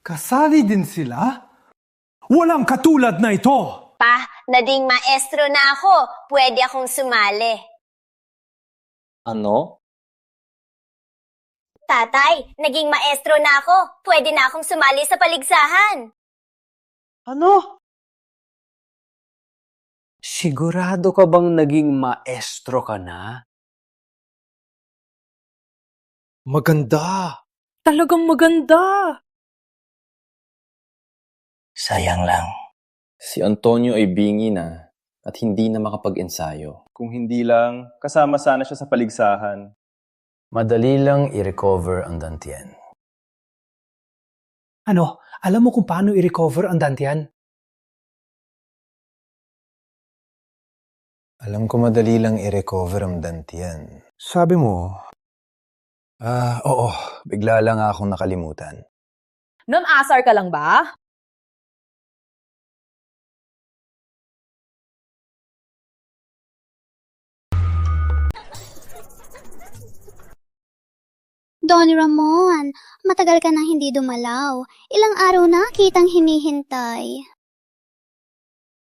Kasali din sila? Walang katulad na ito! Pa, naging maestro na ako. Pwede akong sumali. Ano? Tatay, naging maestro na ako. Pwede na akong sumali sa paligsahan. Ano? Sigurado ka bang naging maestro ka na? Maganda. Talagang maganda. Sayang lang. Si Antonio ay bingi na at hindi na makapag-ensayo. Kung hindi lang, kasama sana siya sa paligsahan. Madali lang i-recover ang dantian. Ano, alam mo kung paano i-recover ang dantian? Alam ko madali lang i-recover ang dantian. Sabi mo, Oo. Bigla lang akong nakalimutan. Non-asar ka lang ba? Don Ramon, matagal ka nang hindi dumalaw. Ilang araw na kitang hinihintay.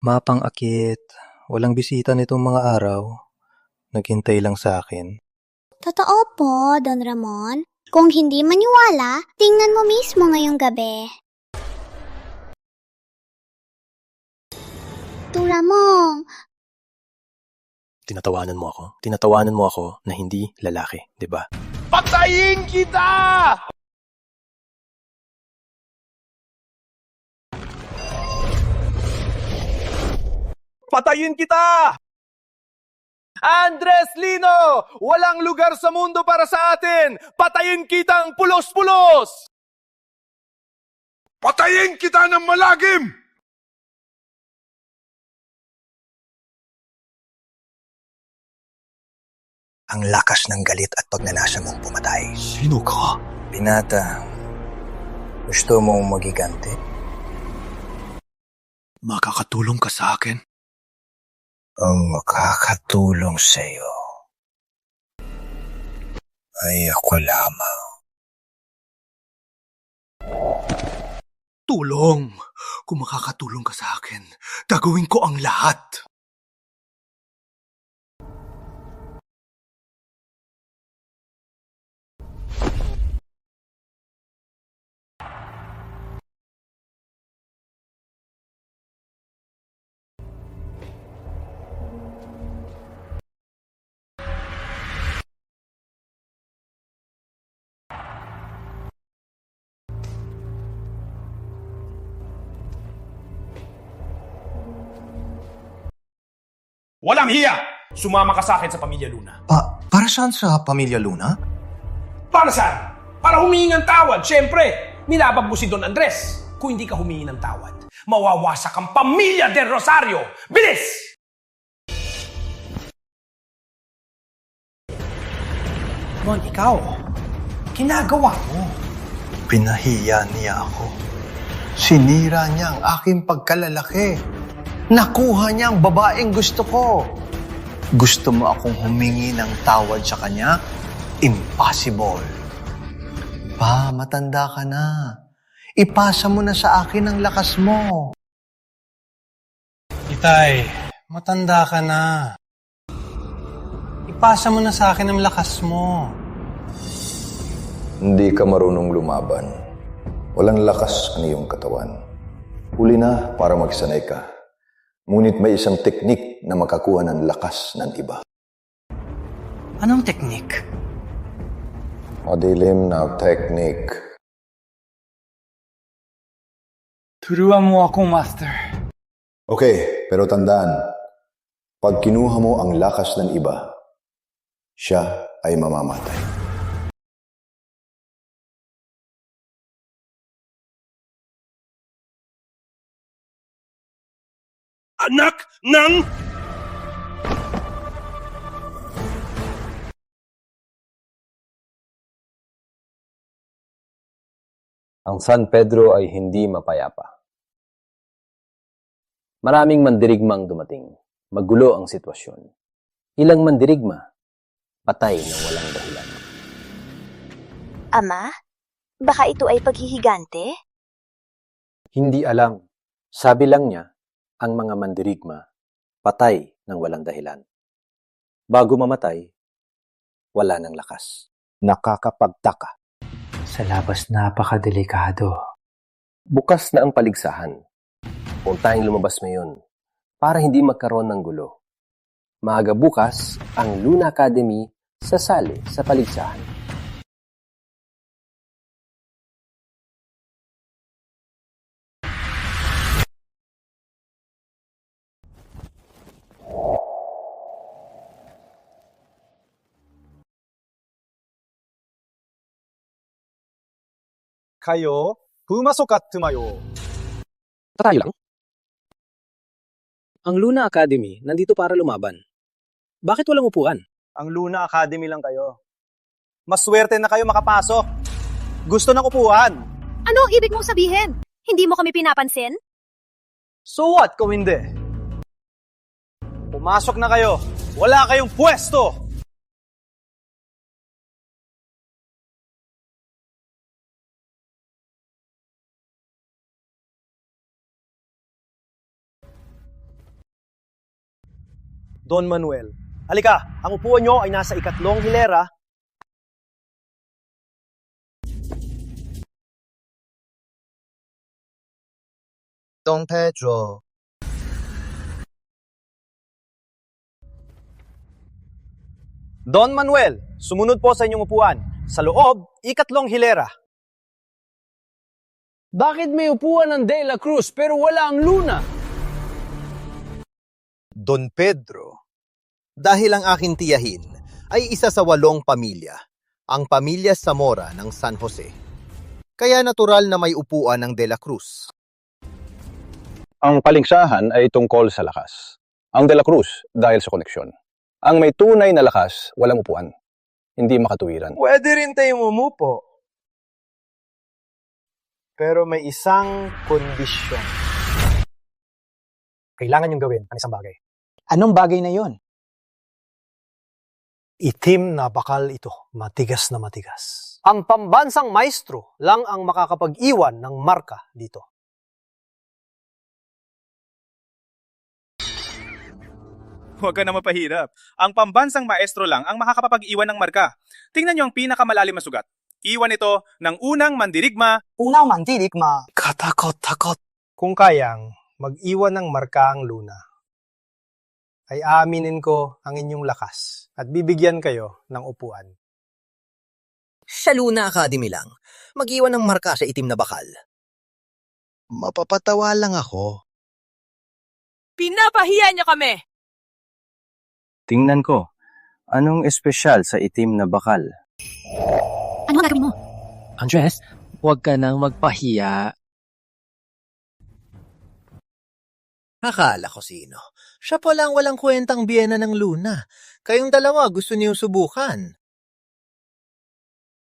Mapang-akit. Walang bisita nitong mga araw. Naghintay lang sa akin. Totoo po, Don Ramon. Kung hindi maniwala, tingnan mo mismo ngayong gabi. Don Ramon, Tinatawanan mo ako. Tinatawanan mo ako na hindi lalaki, di ba? Patayin kita! Patayin kita! Andres Lino! Walang lugar sa mundo para sa atin! Patayin kitang pulos-pulos! Patayin kita ng malagim! Ang lakas ng galit at pagnanasa mong pumatay. Sino ka? Binata, gusto mong magigante? Makakatulong ka sa akin? Ang makakatulong sa'yo ay ako lamang. Tulong! Kung makakatulong ka sa akin, gagawin ko ang lahat. Walang hiya! Sumama ka sa akin sa Pamilya Luna. Para saan sa Pamilya Luna? Para saan? Para humingi ng tawad. Siyempre, nilabag mo si Don Andres. Kung hindi ka humingi ng tawad, mawawasak ang Pamilya del Rosario. Bilis! Mon, ikaw, ginagawa mo. Pinahiya niya ako. Sinira niya ang aking pagkalalaki. Nakuha niya ang babaeng gusto ko. Gusto mo akong humingi ng tawad sa kanya? Impossible. Pa, matanda ka na. Ipasa mo na sa akin ang lakas mo. Tay, matanda ka na. Ipasa mo na sa akin ang lakas mo. Hindi ka marunong lumaban. Walang lakas ang iyong katawan. Huli na para magsanay ka. Ngunit may isang teknik na makakuha ng lakas ng iba. Anong teknik? Madilim na teknik. Turuan mo ako, Master. Okay, pero tandaan, pag kinuha mo ang lakas ng iba, siya ay mamamatay. Anak ng... Ang San Pedro ay hindi mapayapa. Maraming mandirigmang dumating. Magulo ang sitwasyon. Ilang mandirigma, patay ng walang dahilan. Ama, baka ito ay paghihigante? Hindi alam. Sabi lang niya, ang mga mandirigma, patay ng walang dahilan. Bago mamatay, wala ng lakas. Nakakapagtaka. Sa labas napakadelikado. Bukas na ang paligsahan. Kung tayong lumabas ngayon, para hindi magkaroon ng gulo. Maaga bukas, ang Luna Academy sasali sa paligsahan. Kayo, pumasok at tumayo. Tayo lang. Ang Luna Academy nandito para lumaban. Bakit walang upuan? Ang Luna Academy lang kayo. Maswerte na kayo makapasok. Gusto ng upuan. Ano ang ibig mong sabihin? Hindi mo kami pinapansin? So what kung hindi? Pumasok na kayo. Wala kayong pwesto. Don Manuel. Halika, ang upuan nyo ay nasa ikatlong hilera. Don Pedro. Don Manuel, sumunod po sa inyong upuan. Sa loob, ikatlong hilera. Bakit may upuan ng De La Cruz pero wala ang Luna? Don Pedro, dahil ang aking tiyahin ay isa sa 8 pamilya, ang pamilya Zamora ng San Jose. Kaya natural na may upuan ng De La Cruz. Ang paligsahan ay tungkol sa lakas. Ang De La Cruz dahil sa koneksyon. Ang may tunay na lakas, walang upuan. Hindi makatuwiran. Pwede rin tayong umupo. Pero may isang kondisyon. Kailangan niyong gawin ang isang bagay. Anong bagay na yon? Itim na bakal ito, matigas na matigas. Ang pambansang maestro lang ang makakapag-iwan ng marka dito. Huwag ka na mapahirap. Ang pambansang maestro lang ang makakapag-iwan ng marka. Tingnan niyo ang pinakamalalim na sugat. Iwan ito ng unang mandirigma. Unang mandirigma. Katakot-takot. Kung kayang mag-iwan ng marka ang Luna, ay aaminin ko ang inyong lakas at bibigyan kayo ng upuan. Sa Luna Academy lang, mag-iwan ng marka sa itim na bakal. Mapapatawa lang ako. Pinapahiya niyo kami! Tingnan ko, anong espesyal sa itim na bakal? Ano ang gagawin mo? Andres, huwag ka nang magpahiya. Akala ko sino. Siya pala ang walang kwentang biyena ng Luna. Kayong dalawa gusto niyong subukan.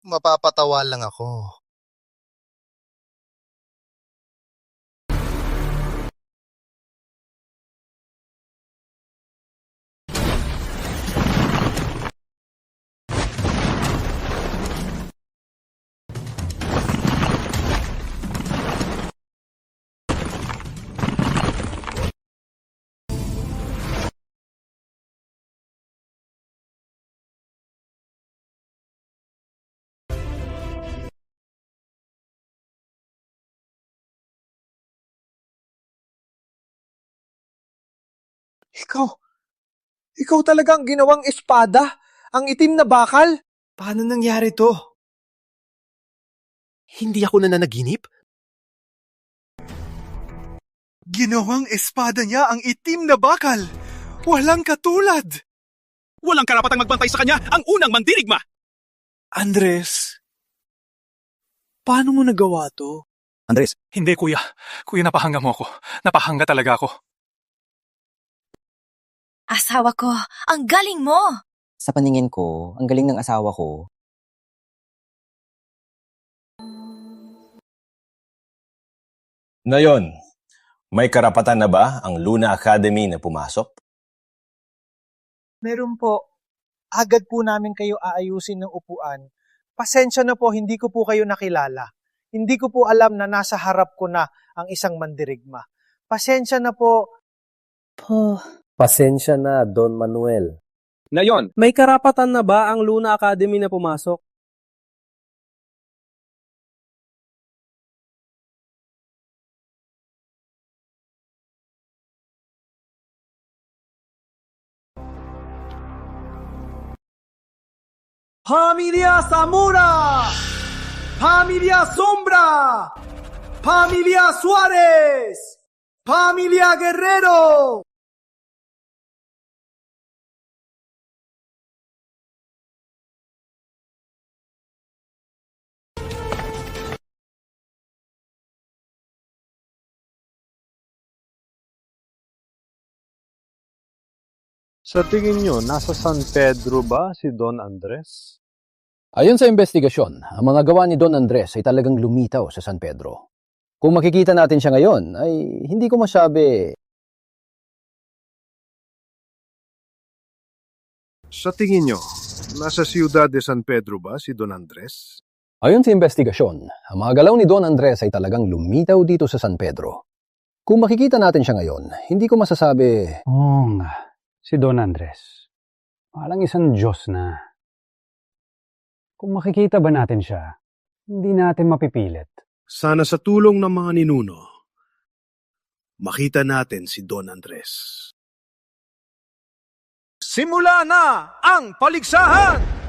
Mapapatawa lang ako. Ikaw talaga ang ginawang espada? Ang itim na bakal? Paano nangyari to? Hindi ako nananaginip? Ginawang espada niya ang itim na bakal. Walang katulad. Walang karapatang magbantay sa kanya ang unang mandirigma! Andres, paano mo nagawa to? Andres. Hindi, kuya. Kuya, napahanga mo ako. Napahanga talaga ako. Asawa ko, ang galing mo! Sa paningin ko, ang galing ng asawa ko. Ngayon, may karapatan na ba ang Luna Academy na pumasok? Meron po. Agad po namin kayo aayusin ng upuan. Pasensya na po, hindi ko po kayo nakilala. Hindi ko po alam na nasa harap ko na ang isang mandirigma. Pasensya na po. Pasensya na, Don Manuel. Ngayon, may karapatan na ba ang Luna Academy na pumasok? Familia Zamora! Familia Sombra! Familia Suárez! Familia Guerrero! Sa tingin nyo, nasa San Pedro ba si Don Andres? Ayon sa investigasyon, ang mga gawa ni Don Andres ay talagang lumitaw sa San Pedro. Kung makikita natin siya ngayon, ay hindi ko masabi. Sa tingin nyo, nasa Ciudad de San Pedro ba si Don Andres? Ayon sa investigasyon, ang mga galaw ni Don Andres ay talagang lumitaw dito sa San Pedro. Kung makikita natin siya ngayon, hindi ko masasabi. Oo nga. Si Don Andres. Parang isang Diyos na. Kung makikita ba natin siya, hindi natin mapipilit. Sana sa tulong ng mga ninuno, makita natin si Don Andres. Simula na ang paligsahan!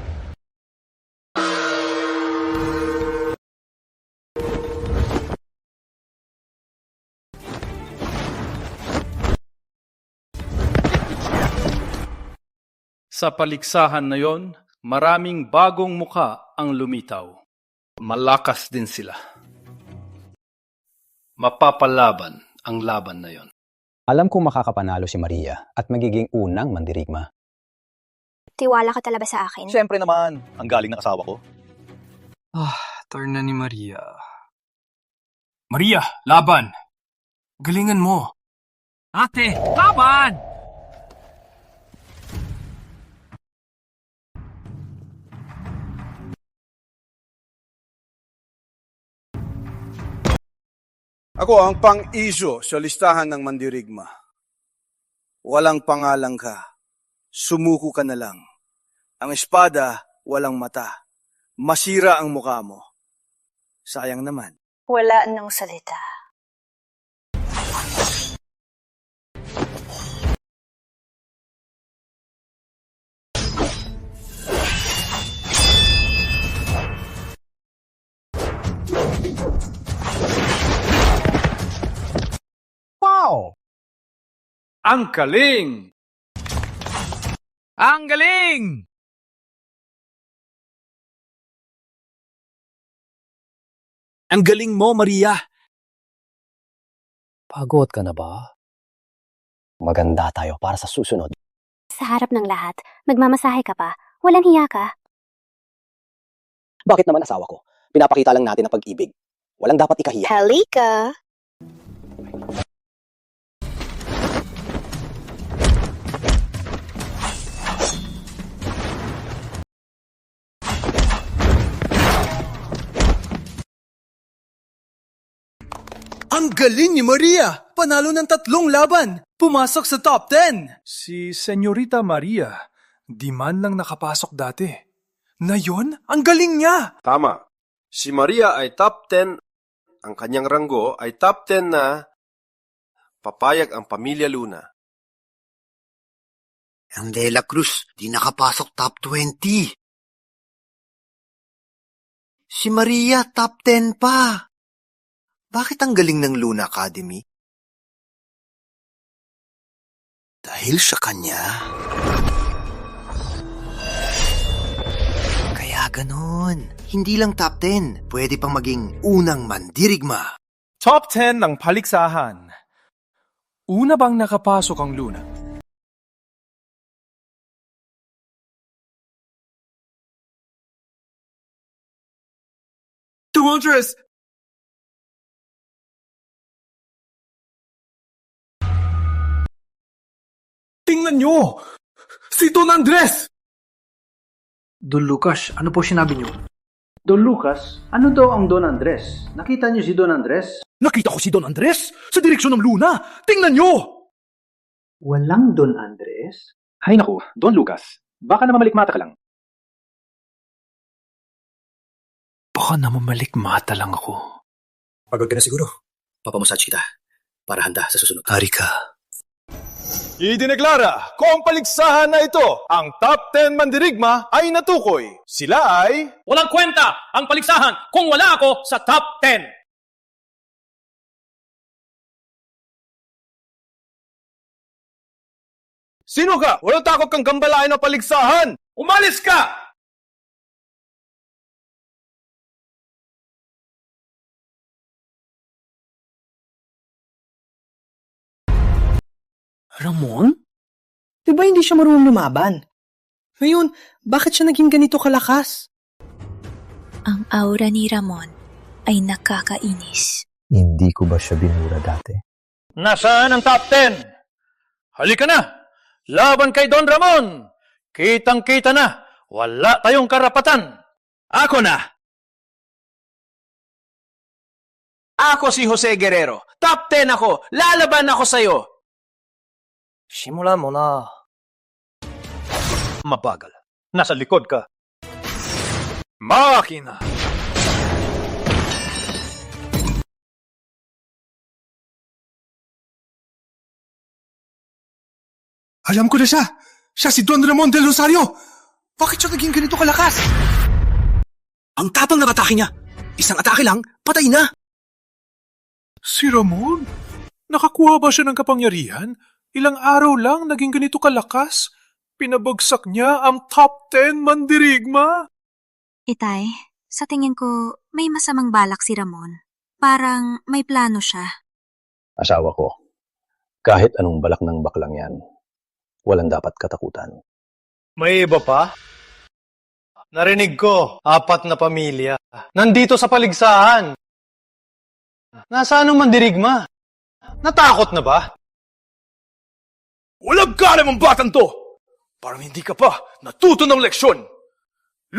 Sa paligsahan na yon, maraming bagong muka ang lumitaw. Malakas din sila. Mapapalaban ang laban na yon. Alam kong makakapanalo si Maria at magiging unang mandirigma. Tiwala ka talaga sa akin? Siyempre naman, ang galing ng asawa ko. Turn na ni Maria. Maria, laban! Galingan mo! Ate, laban! Ako ang pang-iso sa listahan ng mandirigma. Walang pangalang ka. Sumuko ka na lang. Ang espada, walang mata. Masira ang mukha mo. Sayang naman. Wala nang salita. Wow! Ang galing! Ang galing! Ang galing mo, Maria! Pagod ka na ba? Maganda tayo para sa susunod. Sa harap ng lahat, nagmamasahe ka pa. Walang hiya ka. Bakit naman asawa ko? Pinapakita lang natin ang pag-ibig. Walang dapat ikahiya. Halika! Ang galing ni Maria! Panalo ng 3 laban! Pumasok sa top 10! Si Senyorita Maria, di man lang nakapasok dati. Ngayon, ang galing niya! Tama. Si Maria ay top 10. Ang kanyang ranggo ay top 10 na papayag ang Pamilya Luna. Ang De La Cruz, di nakapasok top 20. Si Maria, top 10 pa. Bakit ang galing ng Luna Academy? Dahil sa kanya. Kaya ganon. Hindi lang top 10, pwede pang maging unang mandirigma. Top 10 ng paligsahan. Una bang nakapasok ang Luna? Andres! Tingnan nyo! Si Don Andres! Don Lucas, ano po sinabi niyo? Don Lucas, ano daw ang Don Andres? Nakita niyo si Don Andres? Nakita ko si Don Andres sa direksyon ng Luna! Tingnan nyo! Walang Don Andres? Hay naku, Don Lucas. Baka na mamalikmata ka lang. Baka na mamalikmata lang ako. Pagod ka na siguro. Papamasage kita para handa sa susunod. Hari ka. Idineklara ko ang paligsahan na ito. Ang top 10 mandirigma ay natukoy. Sila ay... Walang kwenta ang paligsahan kung wala ako sa top 10. Sino ka? Walang takot kang gambalain ng paligsahan! Umalis ka! Ramon? Di ba hindi siya marunong lumaban? Ngayon, bakit siya naging ganito kalakas? Ang aura ni Ramon ay nakakainis. Hindi ko ba siya binura dati? Nasaan ang top 10? Halika na! Laban kay Don Ramon! Kitang-kita na! Wala tayong karapatan! Ako na! Ako si Jose Guerrero. Top 10 ako. Lalaban ako sa'yo. Simulan mo na. Mabagal. Nasa likod ka. Makina! Alam ko na siya! Siya si Don Ramon del Rosario! Bakit siya naging ganito kalakas? Ang tapang ng atake niya! Isang atake lang, patay na! Si Ramon? Nakakuha ba siya ng kapangyarihan? Ilang araw lang naging ganito kalakas? Pinabagsak niya ang top 10 mandirigma? Itay, sa tingin ko, may masamang balak si Ramon. Parang may plano siya. Asawa ko. Kahit anong balak ng baklang yan, walang dapat katakutan. May iba pa? Narinig ko, 4 na pamilya. Nandito sa paligsahan. Nasaan ang mandirigma? Natakot na ba? Walang galam ang batang to! Parang hindi ka pa natuto ng leksyon!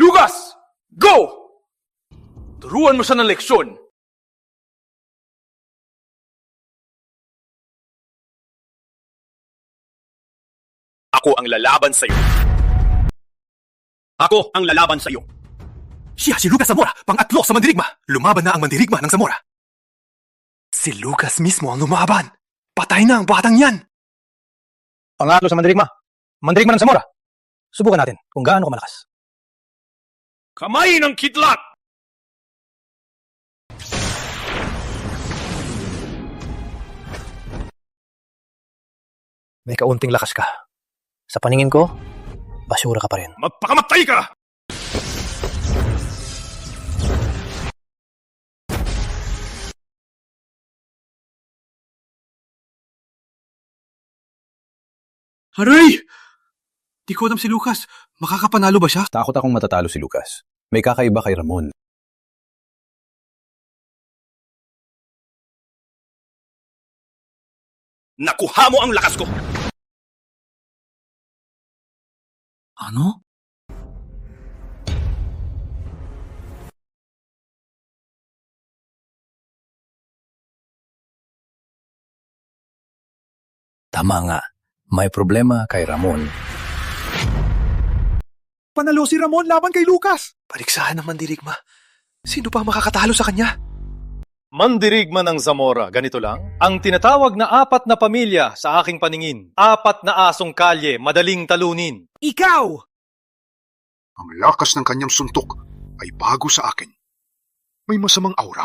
Lucas! Go! Turuan mo siya ng leksyon! Ako ang lalaban sa'yo. Ako ang lalaban sa'yo. Siya si Lucas Zamora, pang-atlo sa mandirigma. Lumaban na ang mandirigma ng Zamora. Si Lucas mismo ang lumaban. Patay na ang batang yan. Pangatlo sa mandirigma. Mandirigma ng Zamora. Subukan natin kung gaano kamalakas. Kamay ng kidlat! May kaunting lakas ka. Sa paningin ko, basura ka pa rin. Magpakamatay ka! Aray! Di ko alam si Lucas. Makakapanalo ba siya? Takot akong matatalo si Lucas. May kakaiba kay Ramon. Nakuha mo ang lakas ko! Ano? Tama nga. May problema kay Ramon. Panalo si Ramon laban kay Lucas. Paligsahan ng mandirigma. Sino pa makakatalo sa kanya? Mandirigma ng Zamora, ganito lang. Ang tinatawag na 4 na pamilya sa aking paningin. 4 na asong kalye, madaling talunin. Ikaw! Ang lakas ng kanyang suntok ay bago sa akin. May masamang aura.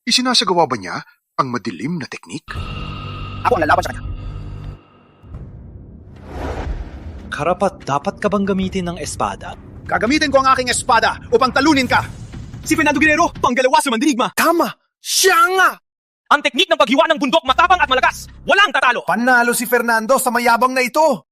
Isinasagawa ba niya ang madilim na teknik? Ako ang lalaban sa kanya. Karapat dapat ka bang gamitin ng espada? Gagamitin ko ang aking espada upang talunin ka! Si Fernando Guerrero, panggalawa sa mandirigma! Tama! Siya nga! Ang teknik ng paghiwa ng bundok matapang at malakas! Walang tatalo! Panalo si Fernando sa mayabang na ito!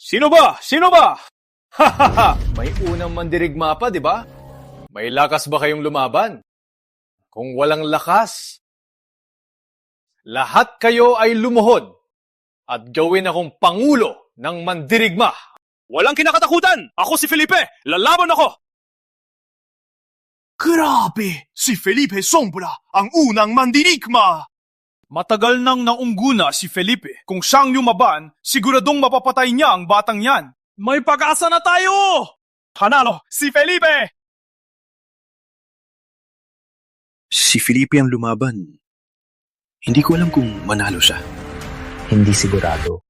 Sino ba? Sino ba? Hahaha! May unang mandirigma pa, di ba? May lakas ba kayong lumaban? Kung walang lakas, lahat kayo ay lumuhod at gawin akong pangulo ng mandirigma. Walang kinakatakutan! Ako si Felipe! Lalaban ako! Grabe! Si Felipe Sombra, ang unang mandirigma! Matagal nang naungguna si Felipe. Kung siyang lumaban, siguradong mapapatay niya ang batang yan. May pag-asa na tayo! Panalo, si Felipe! Si Felipe ang lumaban. Hindi ko alam kung manalo siya. Hindi sigurado.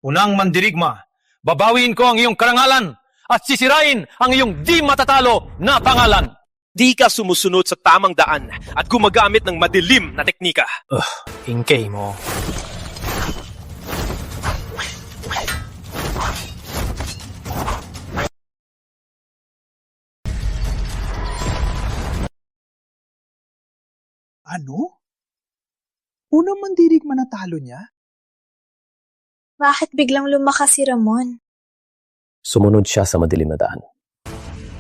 Unang mandirigma, babawiin ko ang iyong karangalan at sisirain ang iyong di matatalo na pangalan. Di ka sumusunod sa tamang daan at gumagamit ng madilim na teknika. Ingkay mo. Ano? Unang mandirigma na talo niya? Bakit biglang lumakas si Ramon? Sumunod siya sa madilim na daan.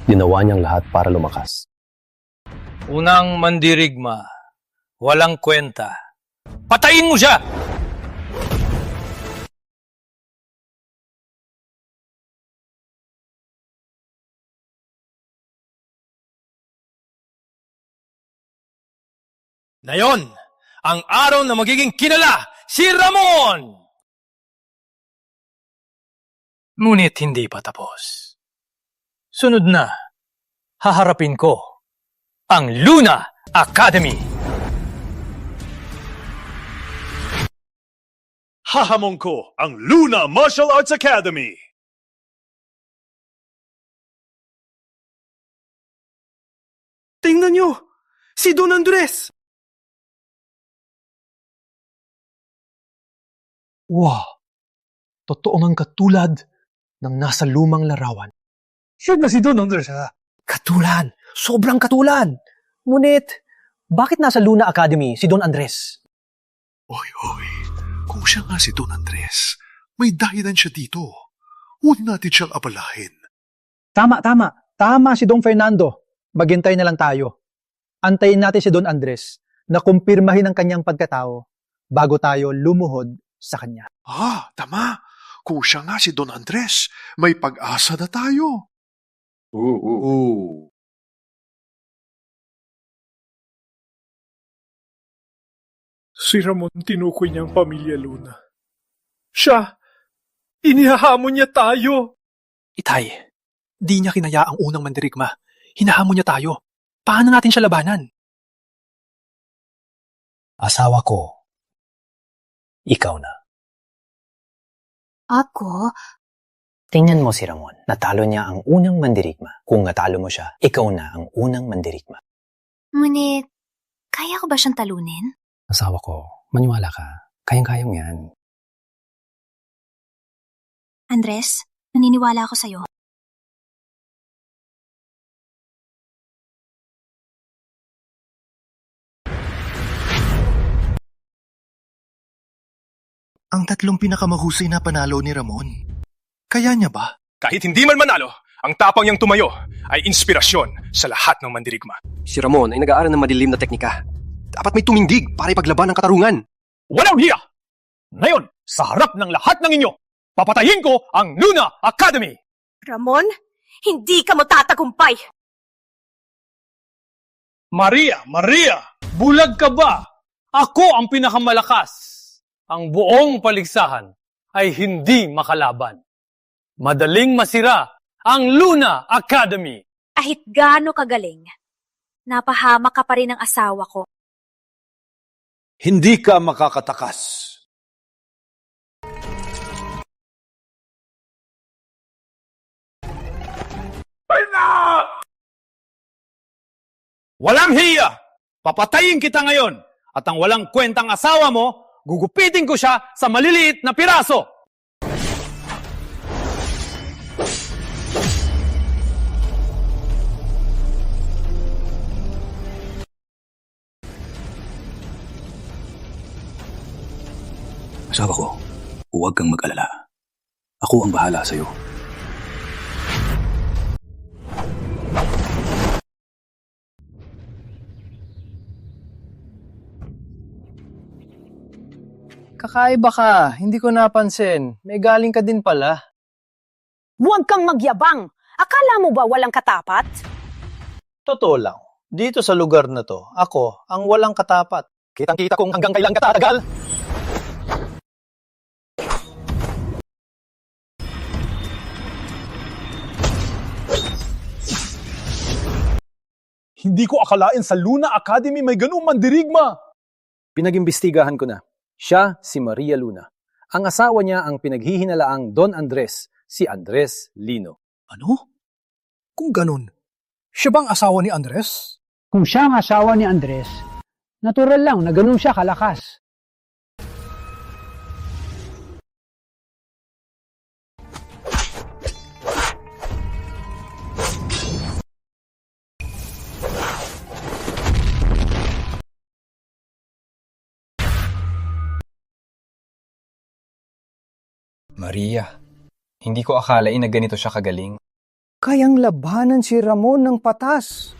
Ginawa niyang lahat para lumakas. Unang mandirigma, walang kwenta. Patayin mo siya! Ngayon, ang araw na magiging kilala, si Ramon! Ngunit hindi pa tapos. Sunod na, haharapin ko ang Luna Academy. Hahamon ko ang Luna Martial Arts Academy. Tingnan nyo! Si Don Andres! Wow! Totoo ngang katulad ng nasa lumang larawan. Siya na si Don Andres, ha? Katulad! Sobrang katulad! Ngunit, bakit nasa Luna Academy si Don Andres? Oy, kung siya nga si Don Andres, may dahilan siya dito. Huwag natin siyang abalahin. Tama. Tama si Don Fernando. Maghintay na lang tayo. Antayin natin si Don Andres na kumpirmahin ang kanyang pagkatao bago tayo lumuhod sa kanya. Tama. Kung siya nga si Don Andres, may pag-asa na tayo. Si Ramon tinukoy niya ang pamilya Luna. Siya, inihahamon niya tayo. Itay, di niya kinaya ang unang mandirigma. Hinahamon niya tayo. Paano natin siya labanan? Asawa ko, ikaw na. Ako? Tingnan mo si Ramon. Natalo niya ang unang mandirigma. Kung natalo mo siya, ikaw na ang unang mandirigma. Ngunit, kaya ko ba siyang talunin? Asawa ko, maniwala ka. Kayang-kayang yan. Andres, naniniwala ako sa'yo. Ang tatlong pinakamahusay na panalo ni Ramon. Kaya niya ba? Kahit hindi man manalo, ang tapang niyang tumayo ay inspirasyon sa lahat ng mandirigma. Si Ramon ay nag-aaral ng madilim na teknika. Dapat may tumindig para ipaglaban ang katarungan. Walang hiya! Ngayon, sa harap ng lahat ng inyo, papatayin ko ang Luna Academy! Ramon, hindi ka mo tatagumpay! Maria! Bulag ka ba? Ako ang pinakamalakas. Ang buong paligsahan ay hindi makalaban. Madaling masira ang Luna Academy! Kahit gaano kagaling, napahamak ka pa rin ng asawa ko. Hindi ka makakatakas. Walang hiya! Papatayin kita ngayon! At ang walang kwentang asawa mo, gugupitin ko siya sa maliliit na piraso! Asawa ko, huwag kang mag-alala. Ako ang bahala sa'yo. Kakaiba ka. Hindi ko napansin. May galing ka din pala. Huwag kang magyabang! Akala mo ba walang katapat? Totoo lang. Dito sa lugar na to, ako ang walang katapat. Kitang-kita kung hanggang kailan ka tatagal. Hindi ko akalain sa Luna Academy may ganung mandirigma! Pinag-imbestigahan ko na. Siya si Maria Luna. Ang asawa niya ang pinaghihinalaang Don Andres, si Andres Lino. Ano? Kung ganun, siya bang asawa ni Andres? Kung siya ang asawa ni Andres, natural lang na ganun siya kalakas. Maria, hindi ko akalain na ganito siya kagaling. Kayang labanan si Ramon ng patas.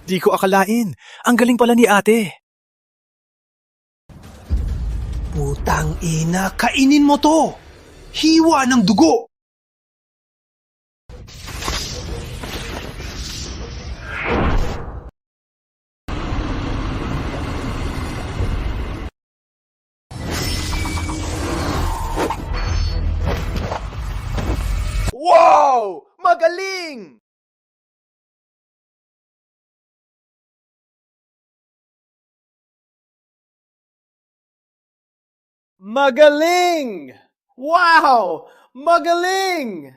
Di ko akalain. Ang galing pala ni ate. Putang ina, kainin mo to! Hiwa ng dugo! Wow! Magaling! Magaling! Wow! Magaling!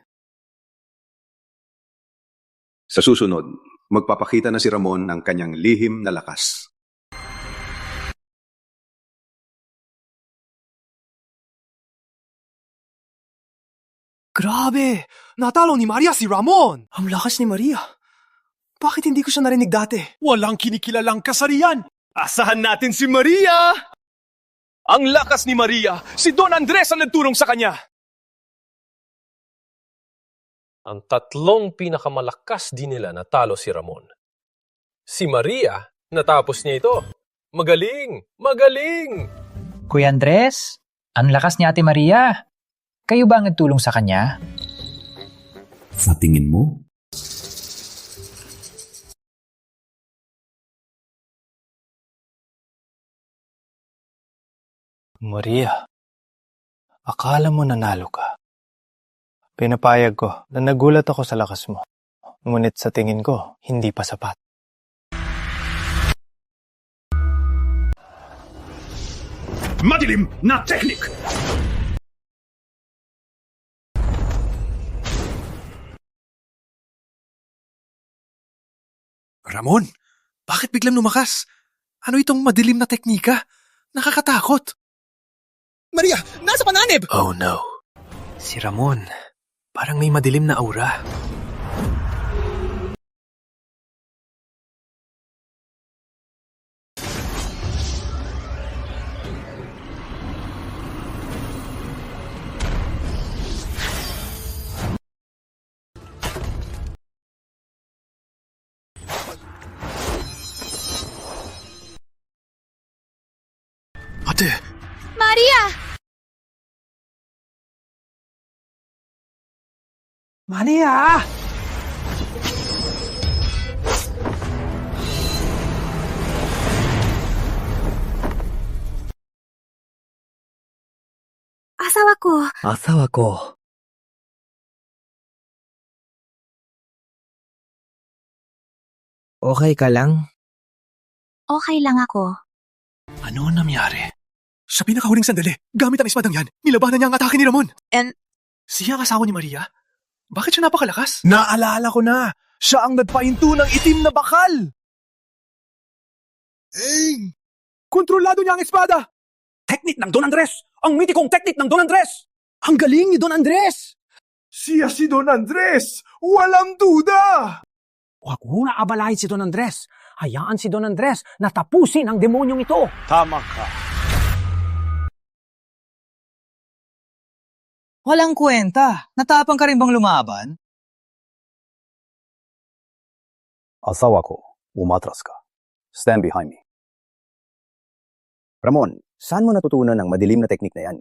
Sa susunod, magpapakita na si Ramon ng kanyang lihim na lakas. Grabe! Natalo ni Maria si Ramon! Ang lakas ni Maria. Bakit hindi ko siya narinig dati? Walang kinikilalang kasarian! Asahan natin si Maria! Ang lakas ni Maria! Si Don Andres ang nagturong sa kanya! Ang tatlong pinakamalakas din nila natalo si Ramon. Si Maria, natapos niya ito. Magaling! Magaling! Kuya Andres, ang lakas ni Ate Maria. Kayo ba ang nagtulong sa kanya? Sa tingin mo? Maria, akala mo nanalo ka. Pinapayag ko na nagulat ako sa lakas mo. Ngunit sa tingin ko, hindi pa sapat. Madilim na teknik! Ramon, bakit biglang lumakas? Ano itong madilim na teknika? Nakakatakot. Maria, nasa panganib! Oh no. Si Ramon, parang may madilim na aura. Ate! Maria! Maria! Asawa ko. Asawa ko. Okay ka lang? Okay lang ako. Ano ang nangyari? Sa pinakahuling sandali, gamit ang espadang yan, nilabanan niya ang atake ni Ramon. And Siya ang asawa ni Maria? Bakit siya napakalakas? Naalala ko na! Siya ang nagpahinto ng itim na bakal! Kontrolado niya ang espada! Teknik ng Don Andres! Ang mitikong teknik ng Don Andres! Ang galing ni Don Andres! Siya si Don Andres! Walang duda! Huwag mo na abalahin si Don Andres. Hayaan si Don Andres na tapusin ang demonyong ito. Tama ka. Walang kwenta. Natapang ka rin bang lumaban? Asawa ko, umatras ka. Stand behind me. Ramon, saan mo natutunan ang madilim na teknik na yan?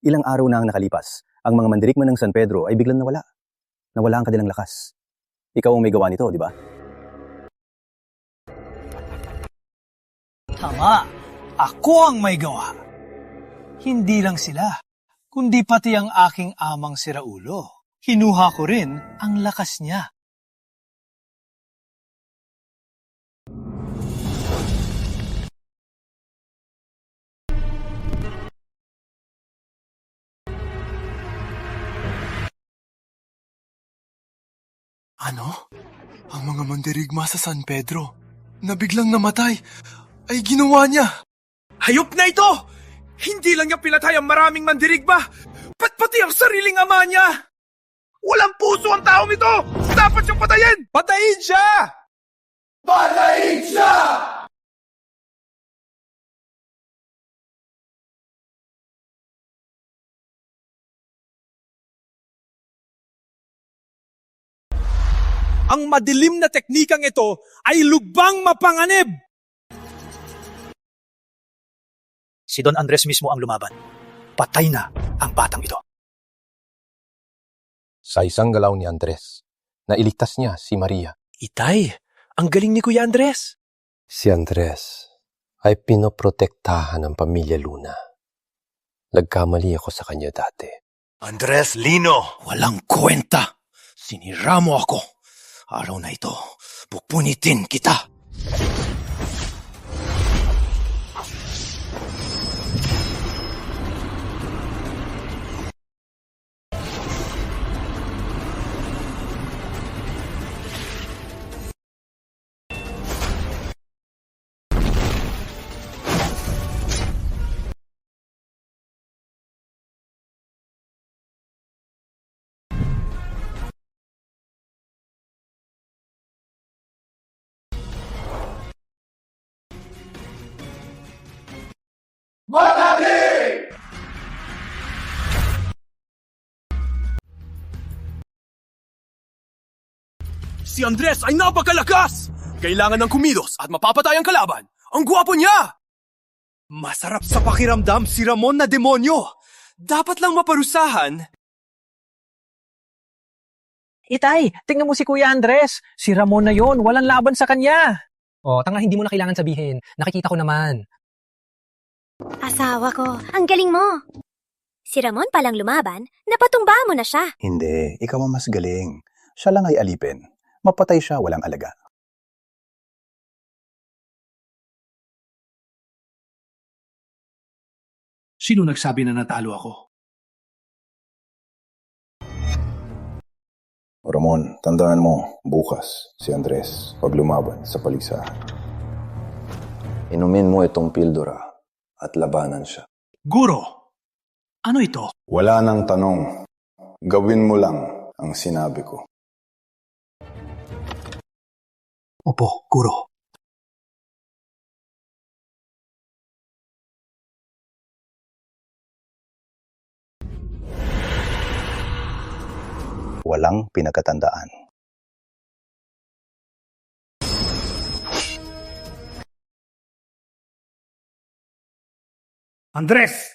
Ilang araw na ang nakalipas, ang mga mandirigma ng San Pedro ay biglang nawala. Nawala ang kanilang lakas. Ikaw ang may gawa nito, di ba? Tama. Ako ang may gawa. Hindi lang sila, kundi pati ang aking amang si Raulo. Hinuha ko rin ang lakas niya. Ano? Ang mga mandirigma sa San Pedro na biglang namatay ay ginawa niya. Hayop na ito! Hindi lang niya pinatay ang maraming mandirigma, pati ang sariling ama niya! Walang puso ang taong ito! Dapat siyang patayin! Patayin siya! Patayin siya! Ang madilim na teknikang ito ay lubang mapanganib! Si Don Andres mismo ang lumaban. Patay na ang batang ito. Sa isang galaw ni Andres, nailigtas niya si Maria. Itay, ang galing ni Kuya Andres. Si Andres ay pinoprotektahan ng pamilya Luna. Nagkamali ako sa kanya dati. Andres Lino! Walang kwenta! Sinira mo ako! Araw na ito, pupunitin kita! Matake! Si Andres ay napakalakas! Kailangan ng kumilos at mapapatay ang kalaban. Ang gwapo niya! Masarap sa pakiramdam si Ramon na demonyo. Dapat lang maparusahan. Itay, tingnan mo si Kuya Andres. Si Ramon na yon, walang laban sa kanya. Oh, tanga, hindi mo na kailangan sabihin. Nakikita ko naman. Asawa ko, ang galing mo. Si Ramon palang lumaban, napatumba mo na siya. Hindi, ikaw ang mas galing. Siya lang ay alipin. Mapatay siya, walang alaga. Sino nagsabi na natalo ako? Ramon, tandaan mo, bukas, si Andres, pag lumaban sa paligsahan. Inumin mo itong pildora at labanan siya. Guro, ano ito? Wala nang tanong. Gawin mo lang ang sinabi ko. Opo, Guro. Walang pinagkatandaan. Andres!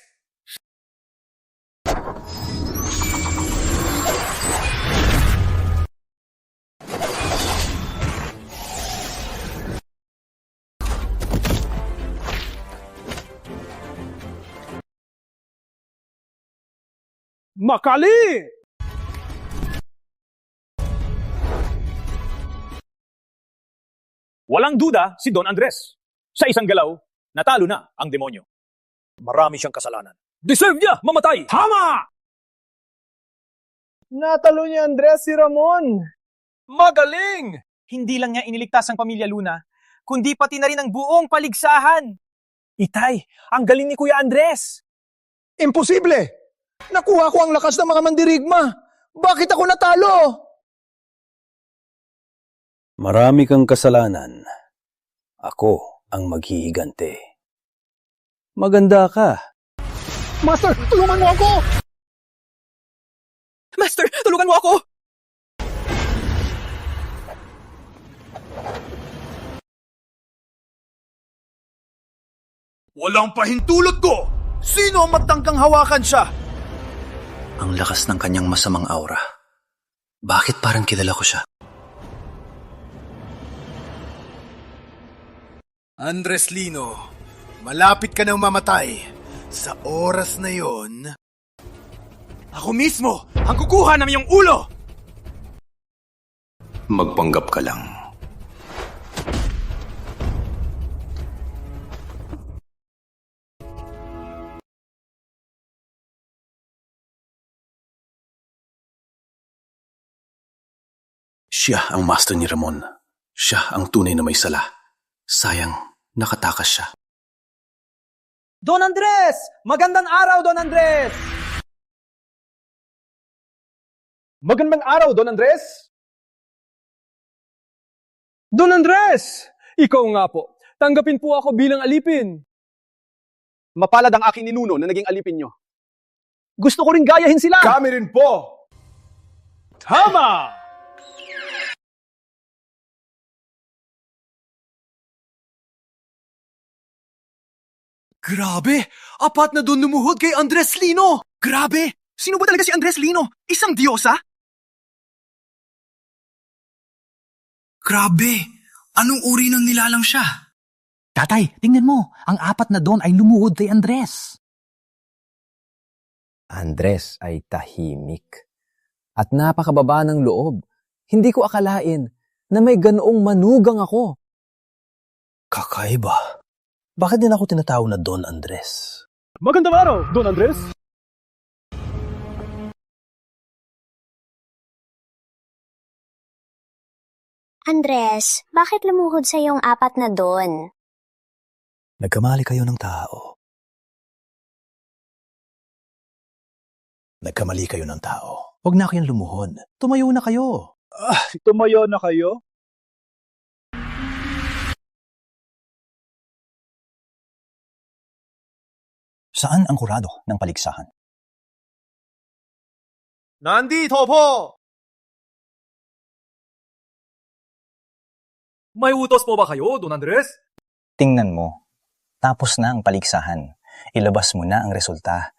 Makali! Walang duda si Don Andres. Sa isang galaw, natalo na ang demonyo. Marami siyang kasalanan. Deserve niya mamatay! Tama! Natalo ni Andres si Ramon. Magaling! Hindi lang niya iniligtas ang pamilya Luna, kundi pati na rin ang buong paligsahan. Itay, ang galing ni Kuya Andres. Imposible! Nakuha ko ang lakas ng mga mandirigma. Bakit ako natalo? Marami kang kasalanan. Ako ang maghihigante. Maganda ka. Master, tulungan mo ako! Master, tulungan mo ako! Walang pahintulot ko! Sino ang magtangkang hawakan siya? Ang lakas ng kanyang masamang aura. Bakit parang kilala ko siya? Andres Lino, malapit ka nang mamatay. Sa oras na yon, ako mismo ang kukuha ng iyong ulo! Magpanggap ka lang. Siya ang master ni Ramon. Siya ang tunay na may sala. Sayang, nakatakas siya. Don Andres! Magandang araw, Don Andres! Magandang araw, Don Andres! Don Andres! Ikaw nga po. Tanggapin po ako bilang alipin. Mapalad ang aking ninuno na naging alipin nyo. Gusto ko rin gayahin sila. Kami rin po! Tama! Grabe! Apat na doon lumuhod kay Andres Lino! Grabe! Sino ba talaga si Andres Lino? Isang diyosa? Grabe! Anong uri ng nilalang siya? Tatay, tingnan mo. Ang apat na Don ay lumuhod kay Andres. Andres ay tahimik. At napakababa ng loob. Hindi ko akalain na may ganoong manugang ako. Kakaiba. Bakit din ako tinatawag na Don Andres? Magandang araw, Don Andres! Andres, bakit lumuhod sa iyong apat na Don? Nagkamali kayo ng tao. Nagkamali kayo ng tao. Huwag na kayong lumuhod. Tumayo na kayo. Tumayo na kayo? Saan ang kurado ng paligsahan? Nandito po! May utos po ba kayo, Don Andres? Tingnan mo. Tapos na ang paligsahan. Ilabas mo na ang resulta.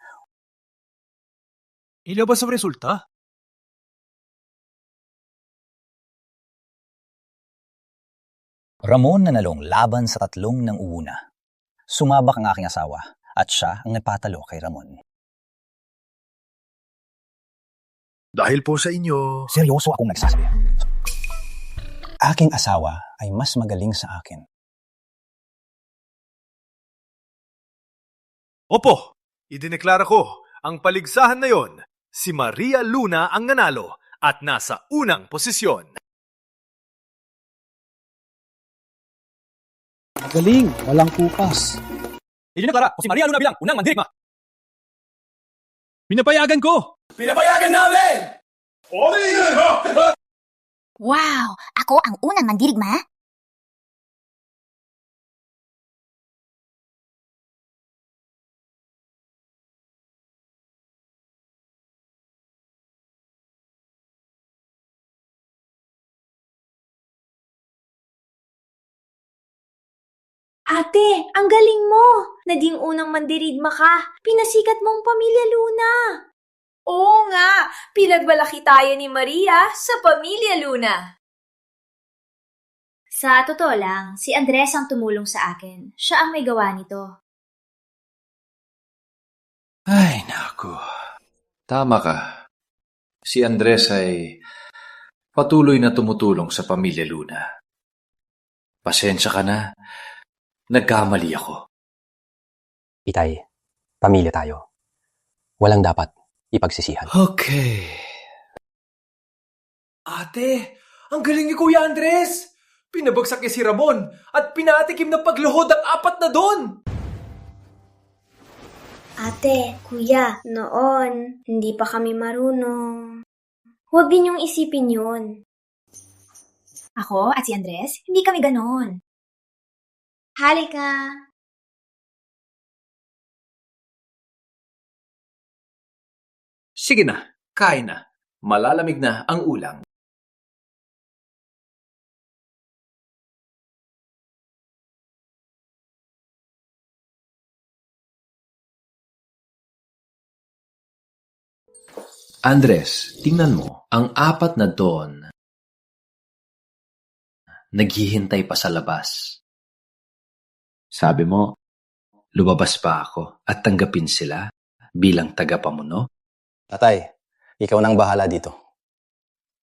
Ilabas ang resulta? Ramon nanalong laban sa tatlong nang uuna. Sumabak ang aking asawa at siya ang napatalo kay Ramon. Dahil po sa inyo... Seryoso akong nagsasabi. Aking asawa ay mas magaling sa akin. Opo, idineklara ko, ang paligsahan na yon, si Maria Luna ang nanalo at nasa unang posisyon. Magaling, walang kupas. Idineklara ko si Maria Luna bilang unang mandirigma. Pinapayagan ko! Pinapayagan namin! Wow! Ako ang unang mandirigma? Ate, ang galing mo! Naging unang mandirigma ka. Pinasikat mong Pamilya Luna. Oo nga, pinagmalaki tayo ni Maria sa Pamilya Luna. Sa totoo lang, si Andres ang tumulong sa akin. Siya ang may gawa nito. Ay, naku. Tama ka. Si Andres ay patuloy na tumutulong sa pamilya Luna. Pasensya ka na. Nagkamali ako. Itay, pamilya tayo. Walang dapat ipagsisihan. Okay. Ate, ang galing ni Kuya Andres! Pinabagsak niya si Ramon at pinatikim ng pagluhod ang 4 na doon! Ate, kuya, noon, hindi pa kami marunong. Huwag din yung isipin yun. Ako at si Andres, hindi kami ganon. Halika! Sige na, kain na. Malalamig na ang ulam. Andres, tingnan mo, ang 4 na Don naghihintay pa sa labas. Sabi mo, lumabas pa ako at tanggapin sila bilang tagapamuno? Tatay, ikaw nang bahala dito.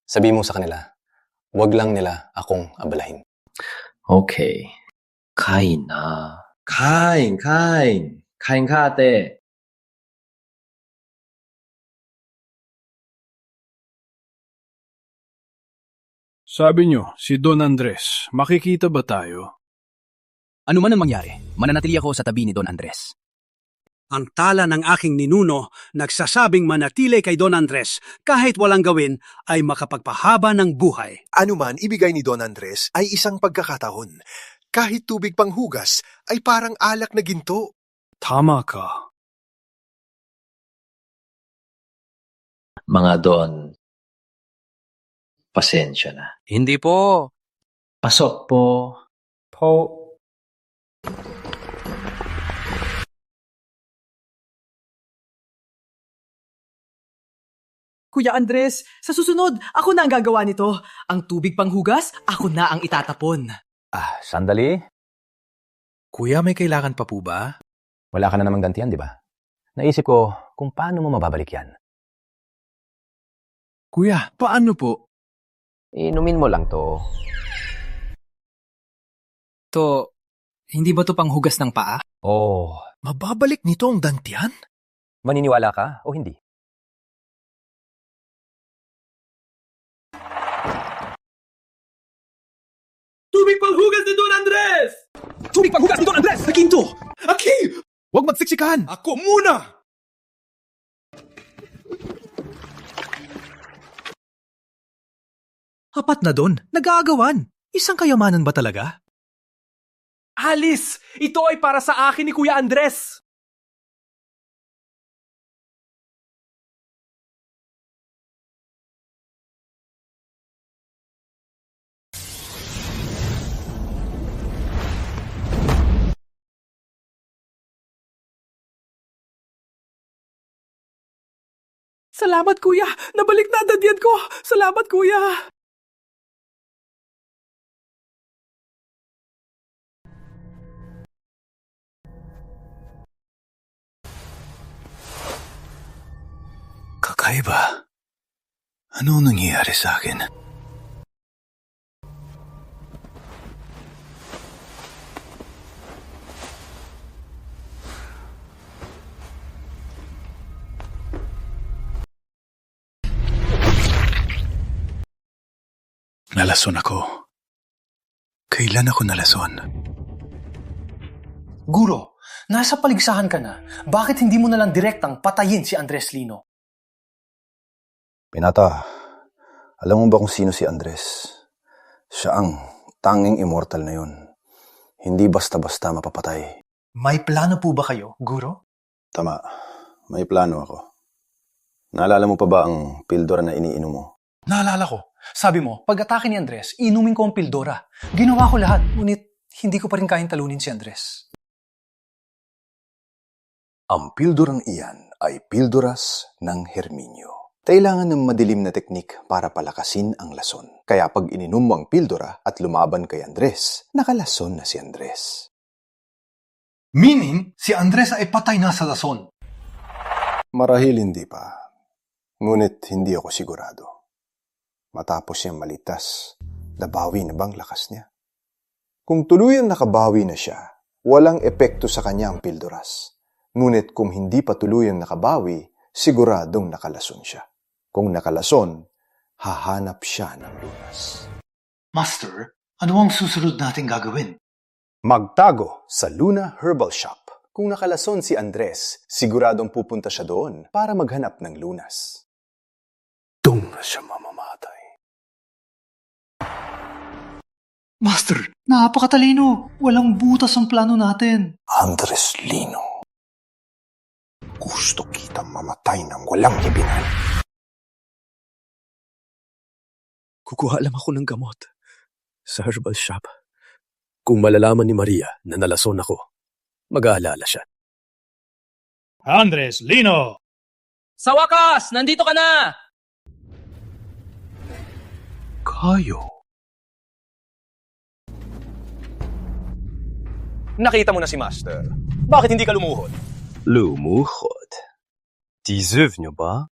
Sabi mo sa kanila, wag lang nila akong abalahin. Okay. Kain na. Kain. Kain ka, ate. Sabi nyo, si Don Andres, makikita ba tayo? Ano man ang mangyari, mananatili ako sa tabi ni Don Andres. Ang tala ng aking ninuno nagsasabing manatili kay Don Andres kahit walang gawin ay makapagpahaba ng buhay. Ano man ibigay ni Don Andres ay isang pagkakataon. Kahit tubig pang hugas ay parang alak na ginto. Tama ka. Mga Don, pasensya na. Hindi po. Pasok po. Kuya Andres, sa susunod, ako na ang gagawa nito. Ang tubig panghugas, ako na ang itatapon. Sandali. Kuya, may kailangan pa po ba? Wala ka na namang gantihan, di ba? Naisip ko kung paano mo mababalik yan. Kuya, paano po? Inumin mo lang to. Hindi ba to panghugas ng paa? Oh. Mababalik nito ang dantian? Maniniwala ka o hindi? Tubig panghugas ni Don Andres! Tubig panghugas ni Don Andres! Naginto! Aki! Huwag magsiksikan! Ako muna! Apat na Don, nag-aagawan. Isang kayamanan ba talaga? Alice! Ito ay para sa akin ni Kuya Andres! Salamat, Kuya! Nabalik na ang dadyan ko! Salamat, Kuya! Kakaiba. Ano nangyayari sa akin? Nalason ako. Kailan ako nalason? Guro, nasa paligsahan ka na. Bakit hindi mo nalang direktang patayin si Andres Lino? Pinata, alam mo ba kung sino si Andres? Siya ang tanging immortal na yun. Hindi basta-basta mapapatay. May plano po ba kayo, Guro? Tama, may plano ako. Naalala mo pa ba ang pildora na iniinom mo? Naalala ko. Sabi mo, pag-atake ni Andres, inumin ko ang pildora. Ginawa ko lahat, ngunit hindi ko pa rin kayang talunin si Andres. Ang pildorang iyan ay pildoras ng Herminio. Kailangan ng madilim na teknik para palakasin ang lason. Kaya pag ininom mo ang pildora at lumaban kay Andres, nakalason na si Andres. Meaning, si Andres ay patay na sa lason. Marahil hindi pa. Ngunit hindi ako sigurado. Matapos siyang malitas, nabawi na bang lakas niya? Kung tuluyang nakabawi na siya, walang epekto sa kanya ang pilduras. Ngunit kung hindi pa tuluyang nakabawi, siguradong nakalason siya. Kung nakalason, hahanap siya ng lunas. Master, ano ang susunod nating gagawin? Magtago sa Luna Herbal Shop. Kung nakalason si Andres, siguradong pupunta siya doon para maghanap ng lunas. Doon na siya mamamatay. Master, napakatalino. Walang butas ang plano natin. Andres Lino. Gusto kitang mamatay ng walang hibingan. Kukuha lang ako ng gamot sa herbal shop. Kung malalaman ni Maria na nalason ako, mag-aalala siya. Andres Lino! Sa wakas! Nandito ka na! Kayo? Nakita mo na si Master. Bakit hindi ka lumuhod? Lumuhod? Deserve nyo ba?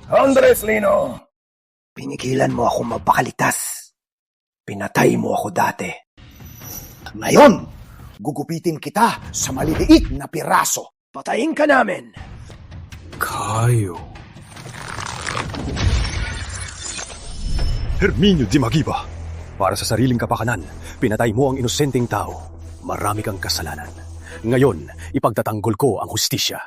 Andres Lino! Pinigilan mo ako magpakalitas. Pinatay mo ako dati. Ngayon, gugupitin kita sa maliliit na piraso. Patayin ka namin. Kayo? Herminio Di Magiba, para sa sariling kapakanan, pinatay mo ang inosenteng tao. Marami kang kasalanan. Ngayon, ipagtatanggol ko ang hustisya.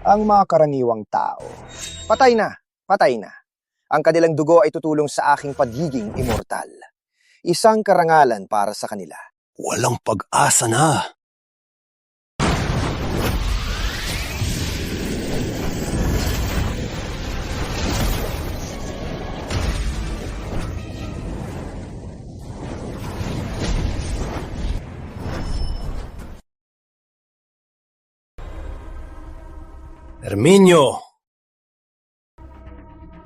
Ang mga karaniwang tao, patay na. Ang kanilang dugo ay tutulong sa aking pagiging immortal. Isang karangalan para sa kanila. Walang pag-asa na. Herminio!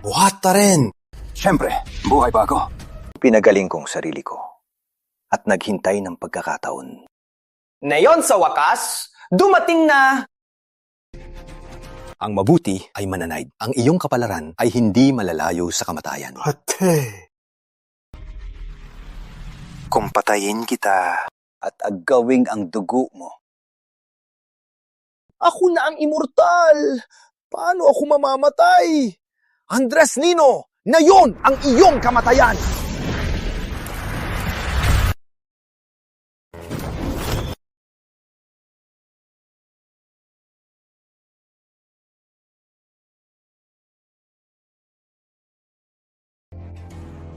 Buhat ta rin! Siyempre, buhay pa ako. Pinagaling kong sarili ko at naghintay ng pagkakataon. Ngayon sa wakas, dumating na! Ang mabuti ay mananaid. Ang iyong kapalaran ay hindi malalayo sa kamatayan. Ate! Kung patayin kita at agawing ang dugo mo, ako na ang immortal! Paano ako mamamatay? Andres Lino, na yon ang iyong kamatayan!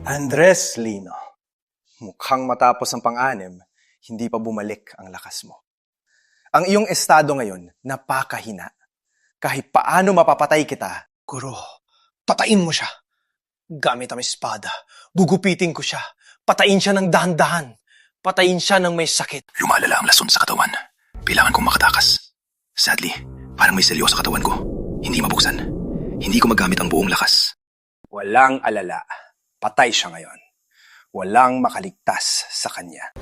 Andres Lino, mukhang matapos ang pang-anim, hindi pa bumalik ang lakas mo. Ang iyong estado ngayon, napakahina. Kahit paano mapapatay kita, Guro, patayin mo siya. Gamit ang espada, gugupitin ko siya. Patayin siya ng dahan-dahan. Patayin siya ng may sakit. Lumalala ang lason sa katawan. Kailangan kong makatakas. Sadly, parang may selyo sa katawan ko. Hindi mabuksan. Hindi ko magamit ang buong lakas. Walang alala. Patay siya ngayon. Walang makaligtas sa kanya.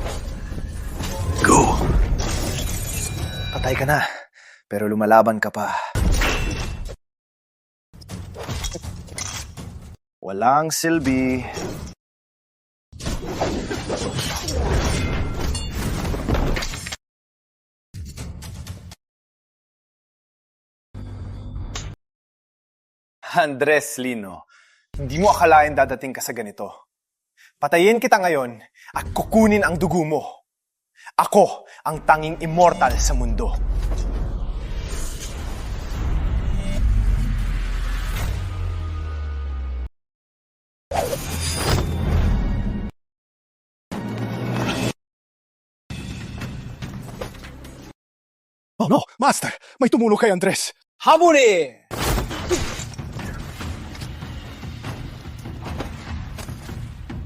Go! Patay ka na, pero lumalaban ka pa. Walang silbi. Andres Lino, hindi mo akalain dadating ka sa ganito. Patayin kita ngayon at kukunin ang dugo mo. Ako ang tanging immortal sa mundo. Oh no, Master! May tumulong kay Andres! Habuli!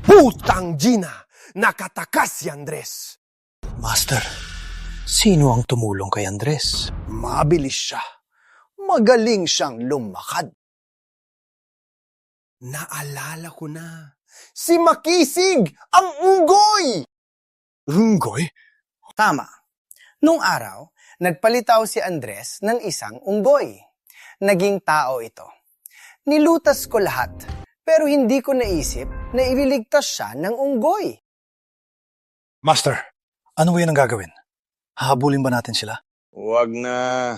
Putang Gina! Nakatakas si Andres! Master, sino ang tumulong kay Andres? Mabilis siya. Magaling siyang lumakad. Naalala ko na. Si Makisig! Ang unggoy! Unggoy? Tama. Nung araw, nagpalitaw si Andres ng isang unggoy. Naging tao ito. Nilutas ko lahat, pero hindi ko naisip na ililigtas siya ng unggoy. Master, ano ba yun ang gagawin? Hahabulin ba natin sila? Huwag na.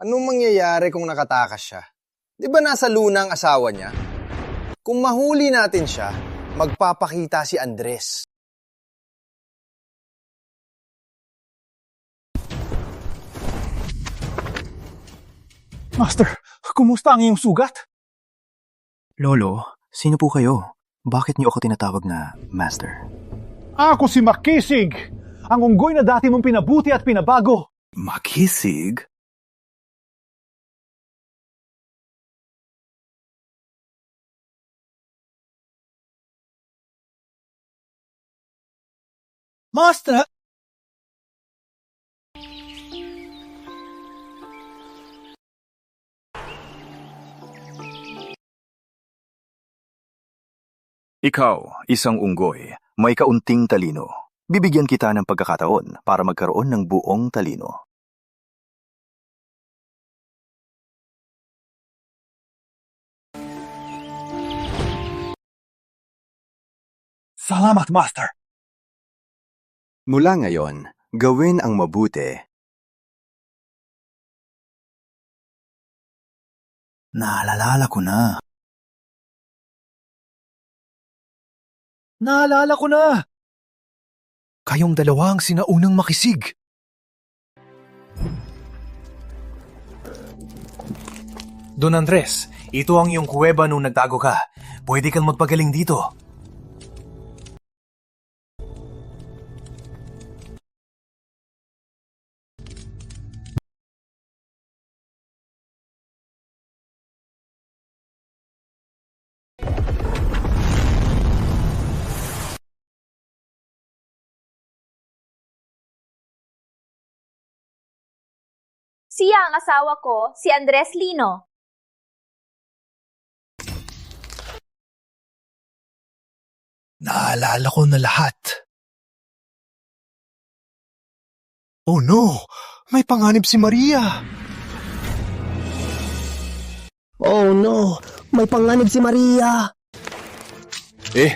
Anong mangyayari kung nakatakas siya? Di ba nasa luna ang asawa niya? Kung mahuli natin siya, magpapakita si Andres. Master, kumusta ang iyong sugat? Lolo, sino po kayo? Bakit niyo ako tinatawag na Master? Ako si Makisig, ang unggoy na dati mong pinabuti at pinabago. Makisig? Master! Ikaw, isang unggoy, may kaunting talino. Bibigyan kita ng pagkakataon para magkaroon ng buong talino. Salamat, Master! Mula ngayon, gawin ang mabuti. Naalala ko na. Naalala ko na! Kayong dalawa ang sinaunang makisig. Don Andres, ito ang iyong kuweba nung nagtago ka. Pwede kang magpagaling dito. Siya ang asawa ko, si Andres Lino. Naalala ko na lahat. Oh no! May panganib si Maria! Oh no! May panganib si Maria!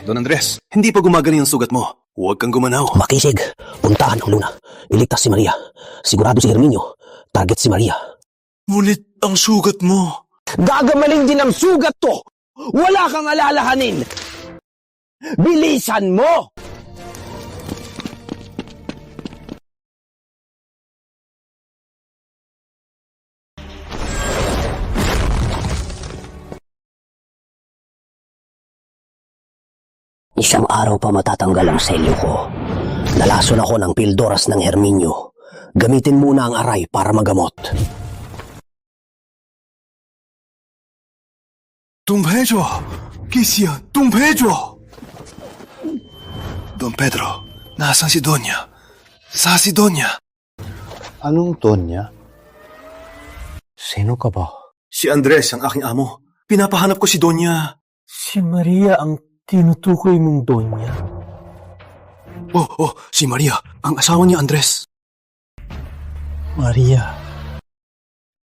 Don Andres, hindi pa gumagaling ang sugat mo. Huwag kang gumanaw. Makisig, puntahan ang Luna. Iligtas si Maria. Sigurado si Herminio. Target si Maria. Ngunit ang sugat mo. Gagamaling din ang sugat to! Wala kang alalahanin! Bilisan mo! Isang araw pa matatanggal ang selyo ko. Nalason ako ng pildoras ng Herminio. Gamitin muna ang aray para magamot. Don Pedro! Kisya! Don Pedro! Don Pedro, nasaan si Donya? Sa si Donya? Anong Donya? Sino ka ba? Si Andres, ang aking amo. Pinapahanap ko si Donya. Si Maria ang tinutukoy mong Donya. Oh, si Maria, ang asawa ni Andres. Maria.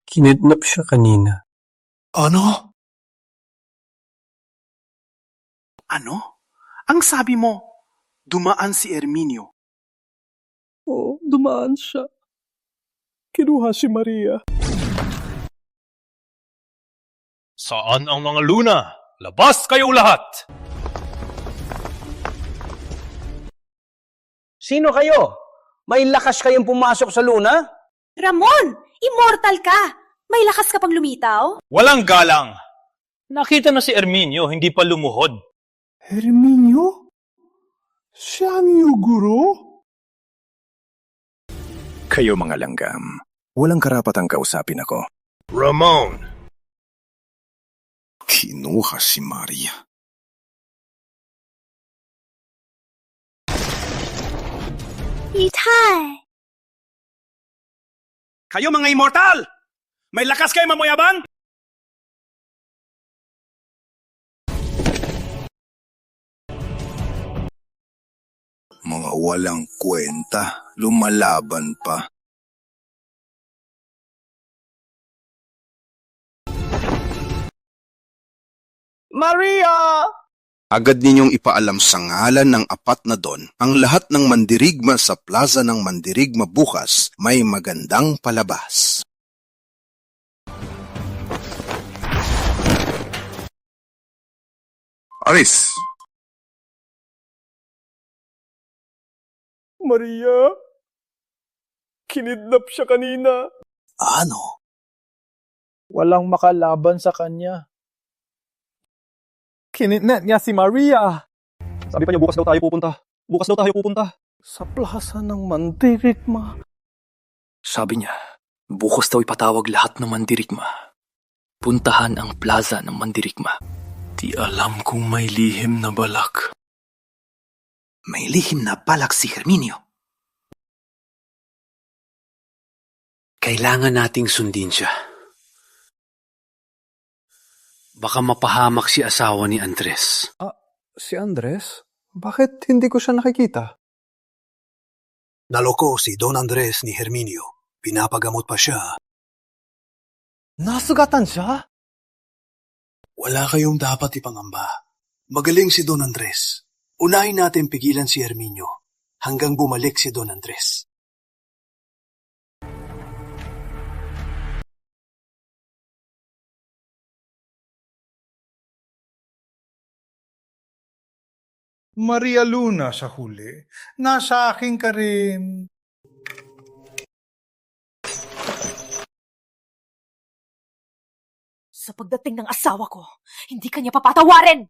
Kinidnap siya kanina. Ano? Ano? Ang sabi mo, dumaan si Herminio. Oo, dumaan siya. Kinuha si Maria. Saan ang mga Luna? Labas kayo lahat! Sino kayo? May lakas kayong pumasok sa Luna? Ramon! Immortal ka! May lakas ka pang lumitaw? Walang galang! Nakita na si Herminio, hindi pa lumuhod. Herminio? Siya ang Yuguro? Kayo mga langgam, walang karapatang kausapin ako. Ramon! Kinuha si Maria. Itay! Kayo mga immortal! May lakas kayo mamoyabang? Mga walang kwenta, lumalaban pa. Maria! Agad ninyong ipaalam sa ngalan ng 4 na Don ang lahat ng mandirigma sa plaza ng Mandirigma bukas may magandang palabas. Aris! Maria! Kinidnap siya kanina. Ano? Walang makalaban sa kanya. Kinidnap niya si Maria. Sabi pa niya bukas daw tayo pupunta. Bukas daw tayo pupunta. Sa plaza ng Mandirigma. Sabi niya, bukas daw ipatawag lahat ng Mandirigma. Puntahan ang plaza ng Mandirigma. Di alam kung may lihim na balak. May lihim na balak si Herminio. Kailangan nating sundin siya. Baka mapahamak si asawa ni Andres. Si Andres? Bakit hindi ko siya nakikita? Naloko si Don Andres ni Herminio. Pinapagamot pa siya. Nasugatan siya? Wala kayong dapat ipangamba. Magaling si Don Andres. Unahin natin pigilan si Herminio hanggang bumalik si Don Andres. Maria Luna sa huli. Nasa akin ka rin. Sa pagdating ng asawa ko, hindi kanya papatawarin!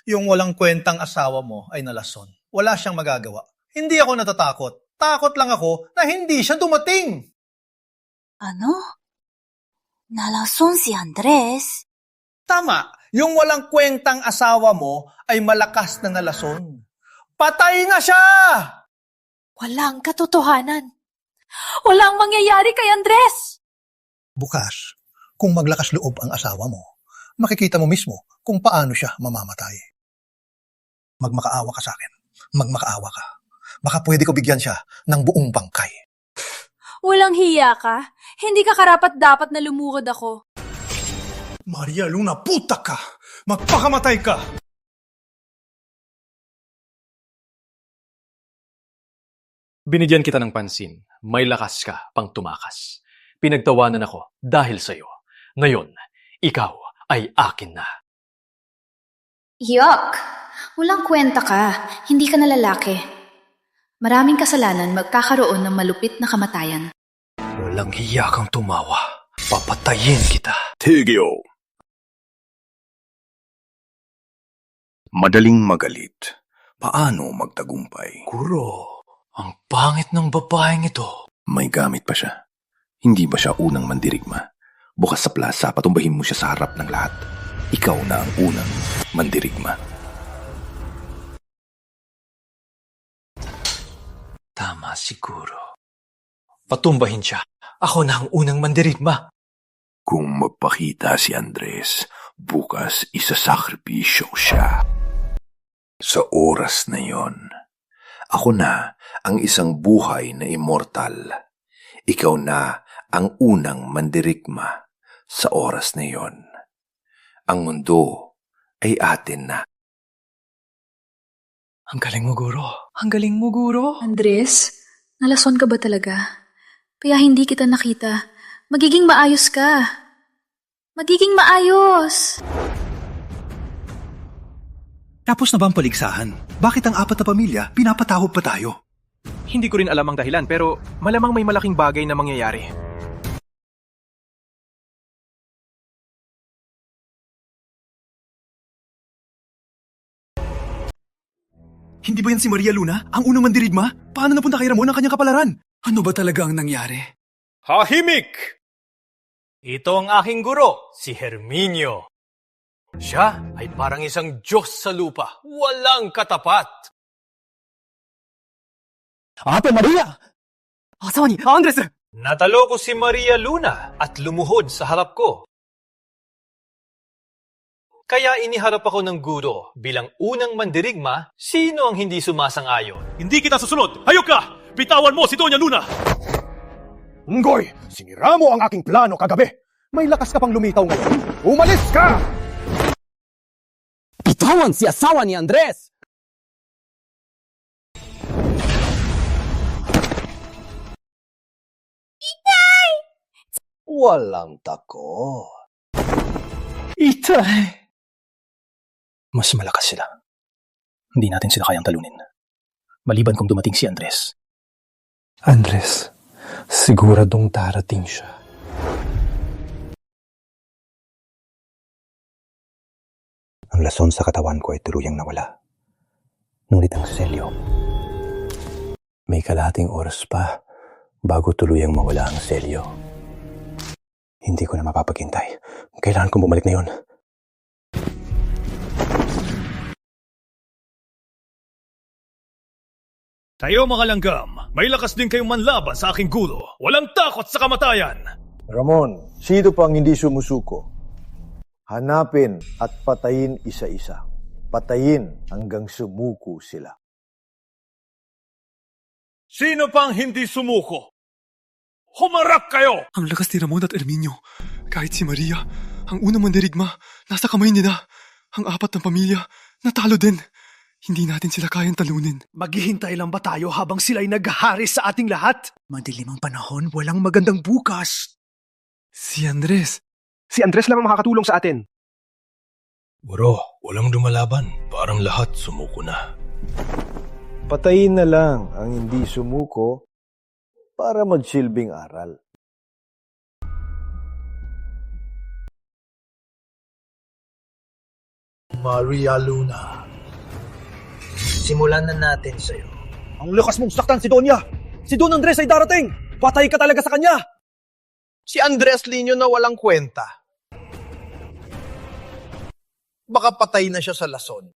Yung walang kwentang asawa mo ay nalason. Wala siyang magagawa. Hindi ako natatakot. Takot lang ako na hindi siya dumating. Ano? Nalason si Andres? Tama. Yung walang kwentang asawa mo ay malakas na nalason. Patay na siya! Walang katotohanan. Walang mangyayari kay Andres! Bukas, kung maglakas loob ang asawa mo, makikita mo mismo kung paano siya mamamatay. Magmakaawa ka sa akin. Magmakaawa ka. Baka pwede ko bigyan siya ng buong bangkay. Walang hiya ka. Hindi ka karapat-dapat na lumukod ako. Maria Luna, puta ka! Magpakamatay ka! Binigyan kita ng pansin. May lakas ka pang tumakas. Pinagtawanan ako dahil sa'yo. Ngayon, ikaw ay akin na. Yuck! Walang kwenta ka. Hindi ka na lalaki. Maraming kasalanan magkakaroon ng malupit na kamatayan. Walang hiya kang tumawa. Papatayin kita. Tigyo! Madaling magalit. Paano magtagumpay? Guro, ang pangit ng babaeng ito. May gamit pa siya. Hindi ba siya unang mandirigma? Bukas sa plaza, patumbahin mo siya sa harap ng lahat. Ikaw na ang unang mandirigma. Tama siguro. Patumbahin siya. Ako na ang unang mandirigma. Kung magpakita si Andres, bukas isasakripisyo siya. Sa oras na yon, ako na ang isang buhay na immortal. Ikaw na ang unang mandirigma sa oras na yon. Ang mundo ay atin na. Ang galing mo, Guro. Ang galing mo, Guro. Andres, nalason ka ba talaga? Kaya hindi kita nakita. Magiging maayos ka. Magiging maayos. Tapos na ba ang paligsahan? Bakit ang 4 na pamilya pinapatawag pa tayo? Hindi ko rin alam ang dahilan pero malamang may malaking bagay na mangyayari. Hindi ba yan si Maria Luna? Ang unang mandirigma? Paano napunta kay Ramon ang kanyang kapalaran? Ano ba talaga ang nangyari? Hahimik! Ito ang aking guro, si Herminio. Siya ay parang isang Diyos sa lupa, walang katapat. Ate Maria! Asawa ni Andres! Natalo ko si Maria Luna at lumuhod sa harap ko. Kaya iniharap ako ng guro bilang unang mandirigma, sino ang hindi sumasang-ayon? Hindi kita susunod! Hayok ka! Bitawan mo si Doña Luna! Ngoy, sinira mo ang aking plano kagabi. May lakas ka pang lumitaw ngayon. Umalis ka! Bitawan si asawa ni Andres! Walang tako. Itay! Mas malakas sila. Hindi natin sila kayang talunin. Maliban kung dumating si Andres. Andres, siguradong darating siya. Ang lason sa katawan ko ay tuluyang nawala. Ngunit ang selyo, may kalahating oras pa bago tuluyang mawala ang selyo. Hindi ko na mapapaghintay. Kailangan kong bumalik na yon. Tayo mga langgam, may lakas din kayong manlaban sa aking gulo. Walang takot sa kamatayan. Ramon, sino pang hindi sumusuko? Hanapin at patayin isa-isa. Patayin hanggang sumuko sila. Sino pang hindi sumuko? Humarap kayo! Ang lakas ni Ramon at Herminio. Kahit si Maria, ang unang mandirigma, nasa kamay nila. Ang apat ng pamilya, natalo din. Hindi natin sila kayang talunin. Maghihintay lang ba tayo habang sila'y naghahari sa ating lahat? Madilim ang panahon, walang magandang bukas. Si Andres. Si Andres lang ang makakatulong sa atin. Bro, walang lumalaban. Parang lahat sumuko na. Patayin na lang ang hindi sumuko para magsilbing aral. Maria Luna, simulan na natin sa'yo. Ang lakas mong saktan si Donya! Si Don Andres ay darating! Patay ka talaga sa kanya! Si Andres Lino na walang kwenta. Baka patay na siya sa lason.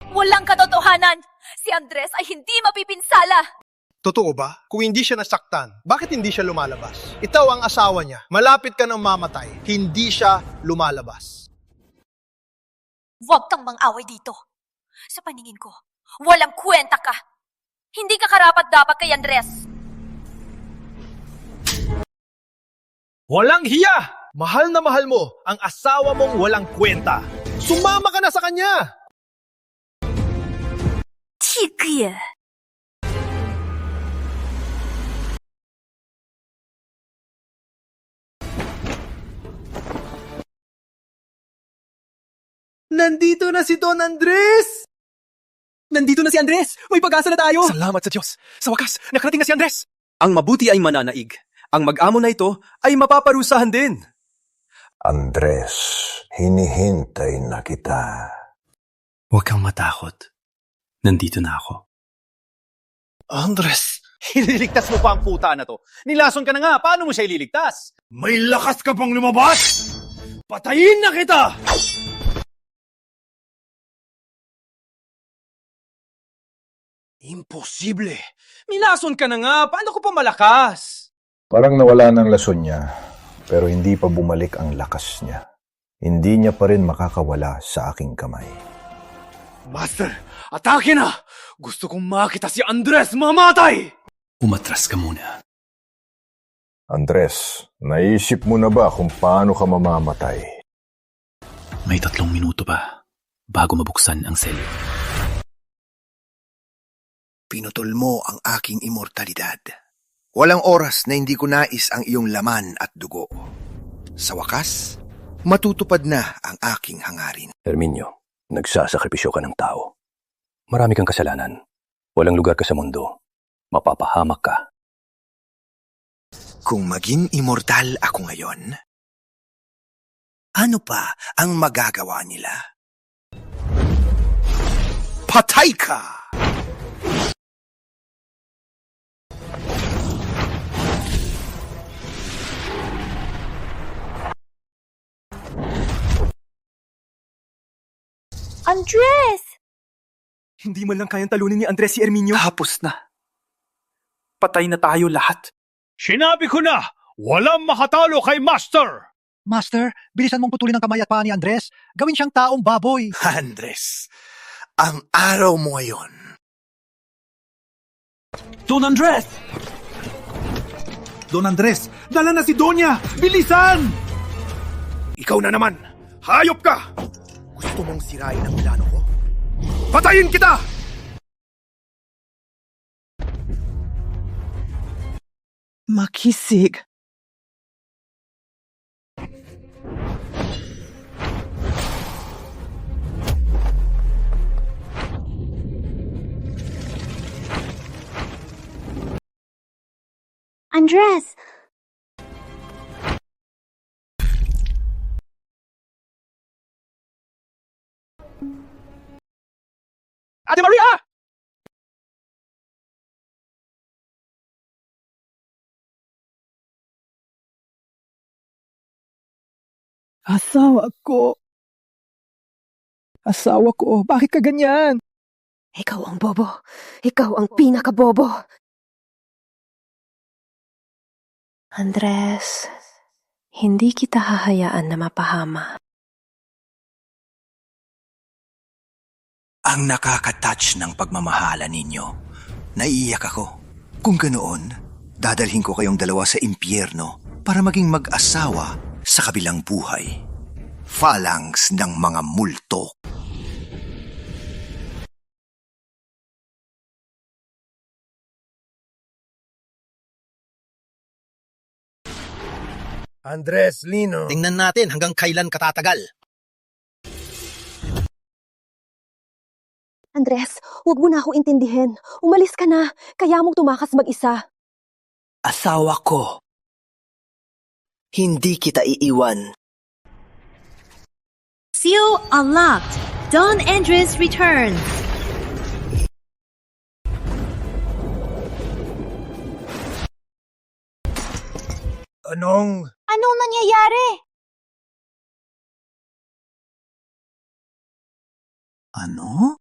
Walang katotohanan! Si Andres ay hindi mapipinsala! Totoo ba? Kung hindi siya nasaktan, bakit hindi siya lumalabas? Ikaw ang asawa niya. Malapit ka ng mamatay. Hindi siya lumalabas. Huwag kang mang-away dito. Sa paningin ko, walang kwenta ka. Hindi ka karapat-dapat kay Andres. Walang hiya! Mahal na mahal mo ang asawa mong walang kwenta. Sumama ka na sa kanya! Tigre! Nandito na si Don Andres! Nandito na si Andres! May pag-asa na tayo! Salamat sa Diyos! Sa wakas, nakarating na si Andres! Ang mabuti ay mananaig. Ang mag-amo na ito ay mapaparusahan din. Andres, hinihintay na kita. Huwag kang matakot. Nandito na ako. Andres, ililigtas mo pa ang puta na to. Nilason ka na nga, paano mo siya ililigtas? May lakas ka pang lumabas! Patayin na kita! Imposible! Nilason ka na nga, paano ko pa malakas? Parang nawala ng lason niya, pero hindi pa bumalik ang lakas niya. Hindi niya pa rin makakawala sa aking kamay. Master, atake na! Gusto kong makita si Andres mamatay! Umatras ka muna. Andres, naisip mo na ba kung paano ka mamamatay? May 3 minuto pa bago mabuksan ang selyo. Pinutol mo ang aking immortalidad. Walang oras na hindi ko nais ang iyong laman at dugo. Sa wakas, matutupad na ang aking hangarin. Herminio, nagsasakripisyo ka ng tao. Marami kang kasalanan. Walang lugar ka sa mundo. Mapapahamak ka. Kung maging immortal ako ngayon, ano pa ang magagawa nila? Patay ka! Andres! Hindi man lang kayang talunin ni Andres si Herminio. Tapos na. Patay na tayo lahat. Sinabi ko na, walang makatalo kay Master! Master, bilisan mong putulin ang kamay at paa ni Andres. Gawin siyang taong baboy. Andres, ang araw mo ngayon. Don Andres! Don Andres, dala na si Donya! Bilisan! Ikaw na naman! Hayop ka! Gusto mong sirain ang plano ko? Patayin kita! Makisig. Andres! Ate Maria! Asawa ko. Asawa ko, bakit ka ganyan? Ikaw ang bobo. Ikaw ang pinakabobo. Andres, hindi kita hahayaan na mapahama. Ang nakaka-touch ng pagmamahala ninyo. Naiiyak ako. Kung ganoon, dadalhin ko kayong dalawa sa impyerno para maging mag-asawa sa kabilang buhay. Phalanx ng mga multo. Andres, Lino. Tingnan natin hanggang kailan katatagal. Andres, huwag mo na ako intindihin. Umalis ka na. Kaya mong tumakas mag-isa. Asawa ko. Hindi kita iiwan. Seal unlocked. Don Andres returns. Anong nangyayari? Ano?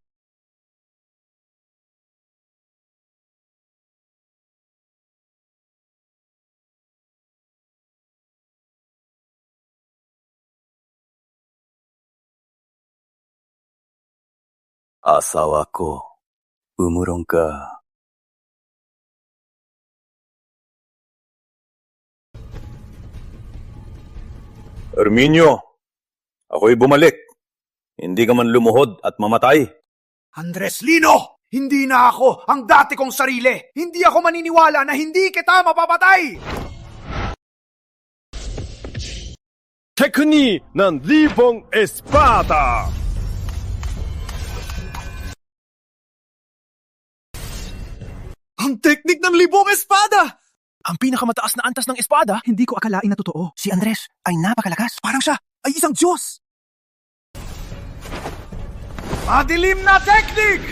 Asawa ko, umurong ka. Herminio, ako'y bumalik. Hindi ka man lumuhod at mamatay. Andres Lino! Hindi na ako ang dati kong sarili. Hindi ako maniniwala na hindi kita mapapatay! Tekni ng Libong Espada! Ang teknik ng libong espada! Ang pinakamataas na antas ng espada, hindi ko akalain na totoo. Si Andres ay napakalakas. Parang siya ay isang Diyos. Madilim na teknik!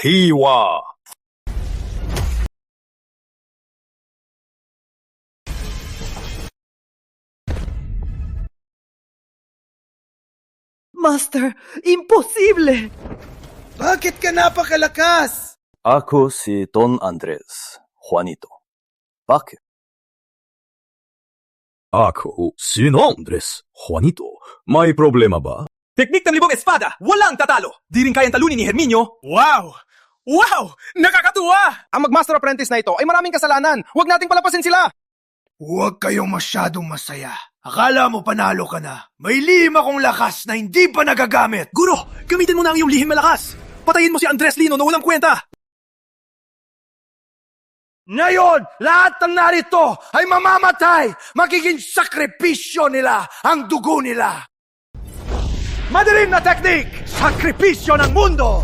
Hiwa! Master, imposible! Bakit ka napakalakas? Ako si Don Andres, Juanito. Bakit? Ako si Andres, Juanito. May problema ba? Teknik ng libong espada, walang tatalo. Di rin kayang talunin ni Herminio. Wow! Wow! Nakakatuwa! Ang mag-master apprentice na ito ay maraming kasalanan. Huwag nating palapasin sila. Huwag kayong masyadong masaya. Akala mo panalo ka na. May lihim akong lakas na hindi pa nagagamit. Guro, gamitin mo na ang iyong lihim malakas. Patayin mo si Andres Lino na walang kwenta. Ngayon, lahat ng narito ay mamamatay. Magiging sakripisyo nila ang dugo nila. Madilim na teknik! Sakripisyo ng mundo!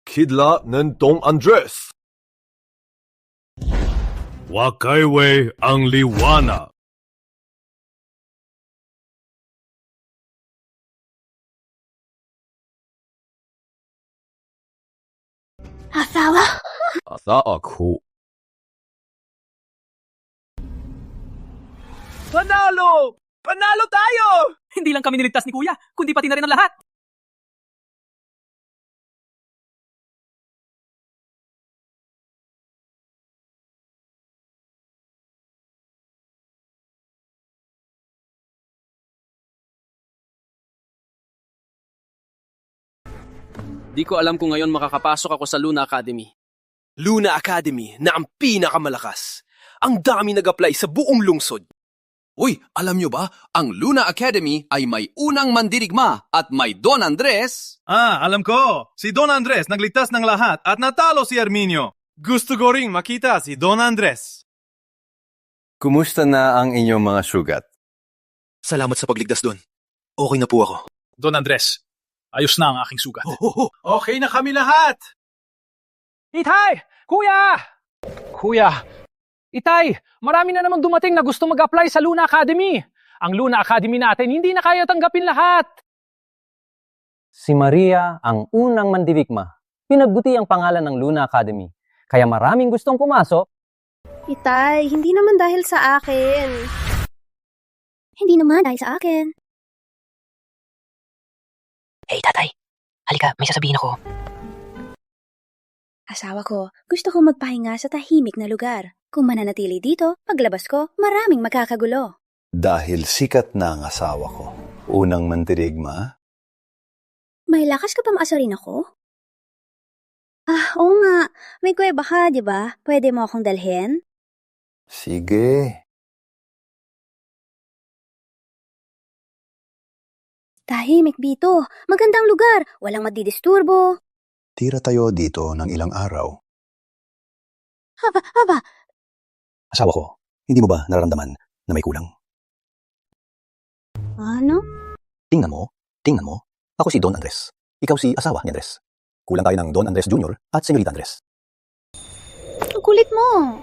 Kidla ng Don Andres. Wakaiwe ang liwanag. Asawa? Asa ako. Panalo! Panalo tayo! Hindi lang kami niligtas ni Kuya, kundi pati na rin ang lahat. Di ko alam kung ngayon makakapasok ako sa Luna Academy. Luna Academy na ang pinakamalakas. Ang dami nag-apply sa buong lungsod. Uy, alam nyo ba, ang Luna Academy ay may unang mandirigma at may Don Andres. Alam ko. Si Don Andres nagligtas ng lahat at natalo si Herminio. Gusto ko ring makita si Don Andres. Kumusta na ang inyong mga sugat? Salamat sa pagligtas doon. Okay na po ako. Don Andres, ayos na ang aking sugat. Okay na kami lahat. Itay! Kuya! Kuya! Itay! Marami na namang dumating na gusto mag-apply sa Luna Academy. Ang Luna Academy natin hindi na kaya tanggapin lahat. Si Maria ang unang mandirigma. Pinagbuti ang pangalan ng Luna Academy. Kaya maraming gustong pumasok. Itay, hindi naman dahil sa akin. Hindi naman dahil sa akin. Hey, tatay. Halika, may sasabihin ako. Asawa ko, gusto ko magpahinga sa tahimik na lugar. Kung mananatili dito, paglabas ko, maraming magkakagulo. Dahil sikat na ang asawa ko. Unang mandirigma? May lakas ka pa maasarin ako? Oo nga. May kuweba ka, di ba? Pwede mo akong dalhin? Sige. Tahimik dito. Magandang lugar. Walang madidisturbo. Tira tayo dito ng ilang araw. Haba. Asawa ko, hindi mo ba nararamdaman na may kulang? Ano? Tingnan mo. Ako si Don Andres. Ikaw si asawa ni Andres. Kulang tayo ng Don Andres Jr. at Senyorita Andres. Ang kulit mo.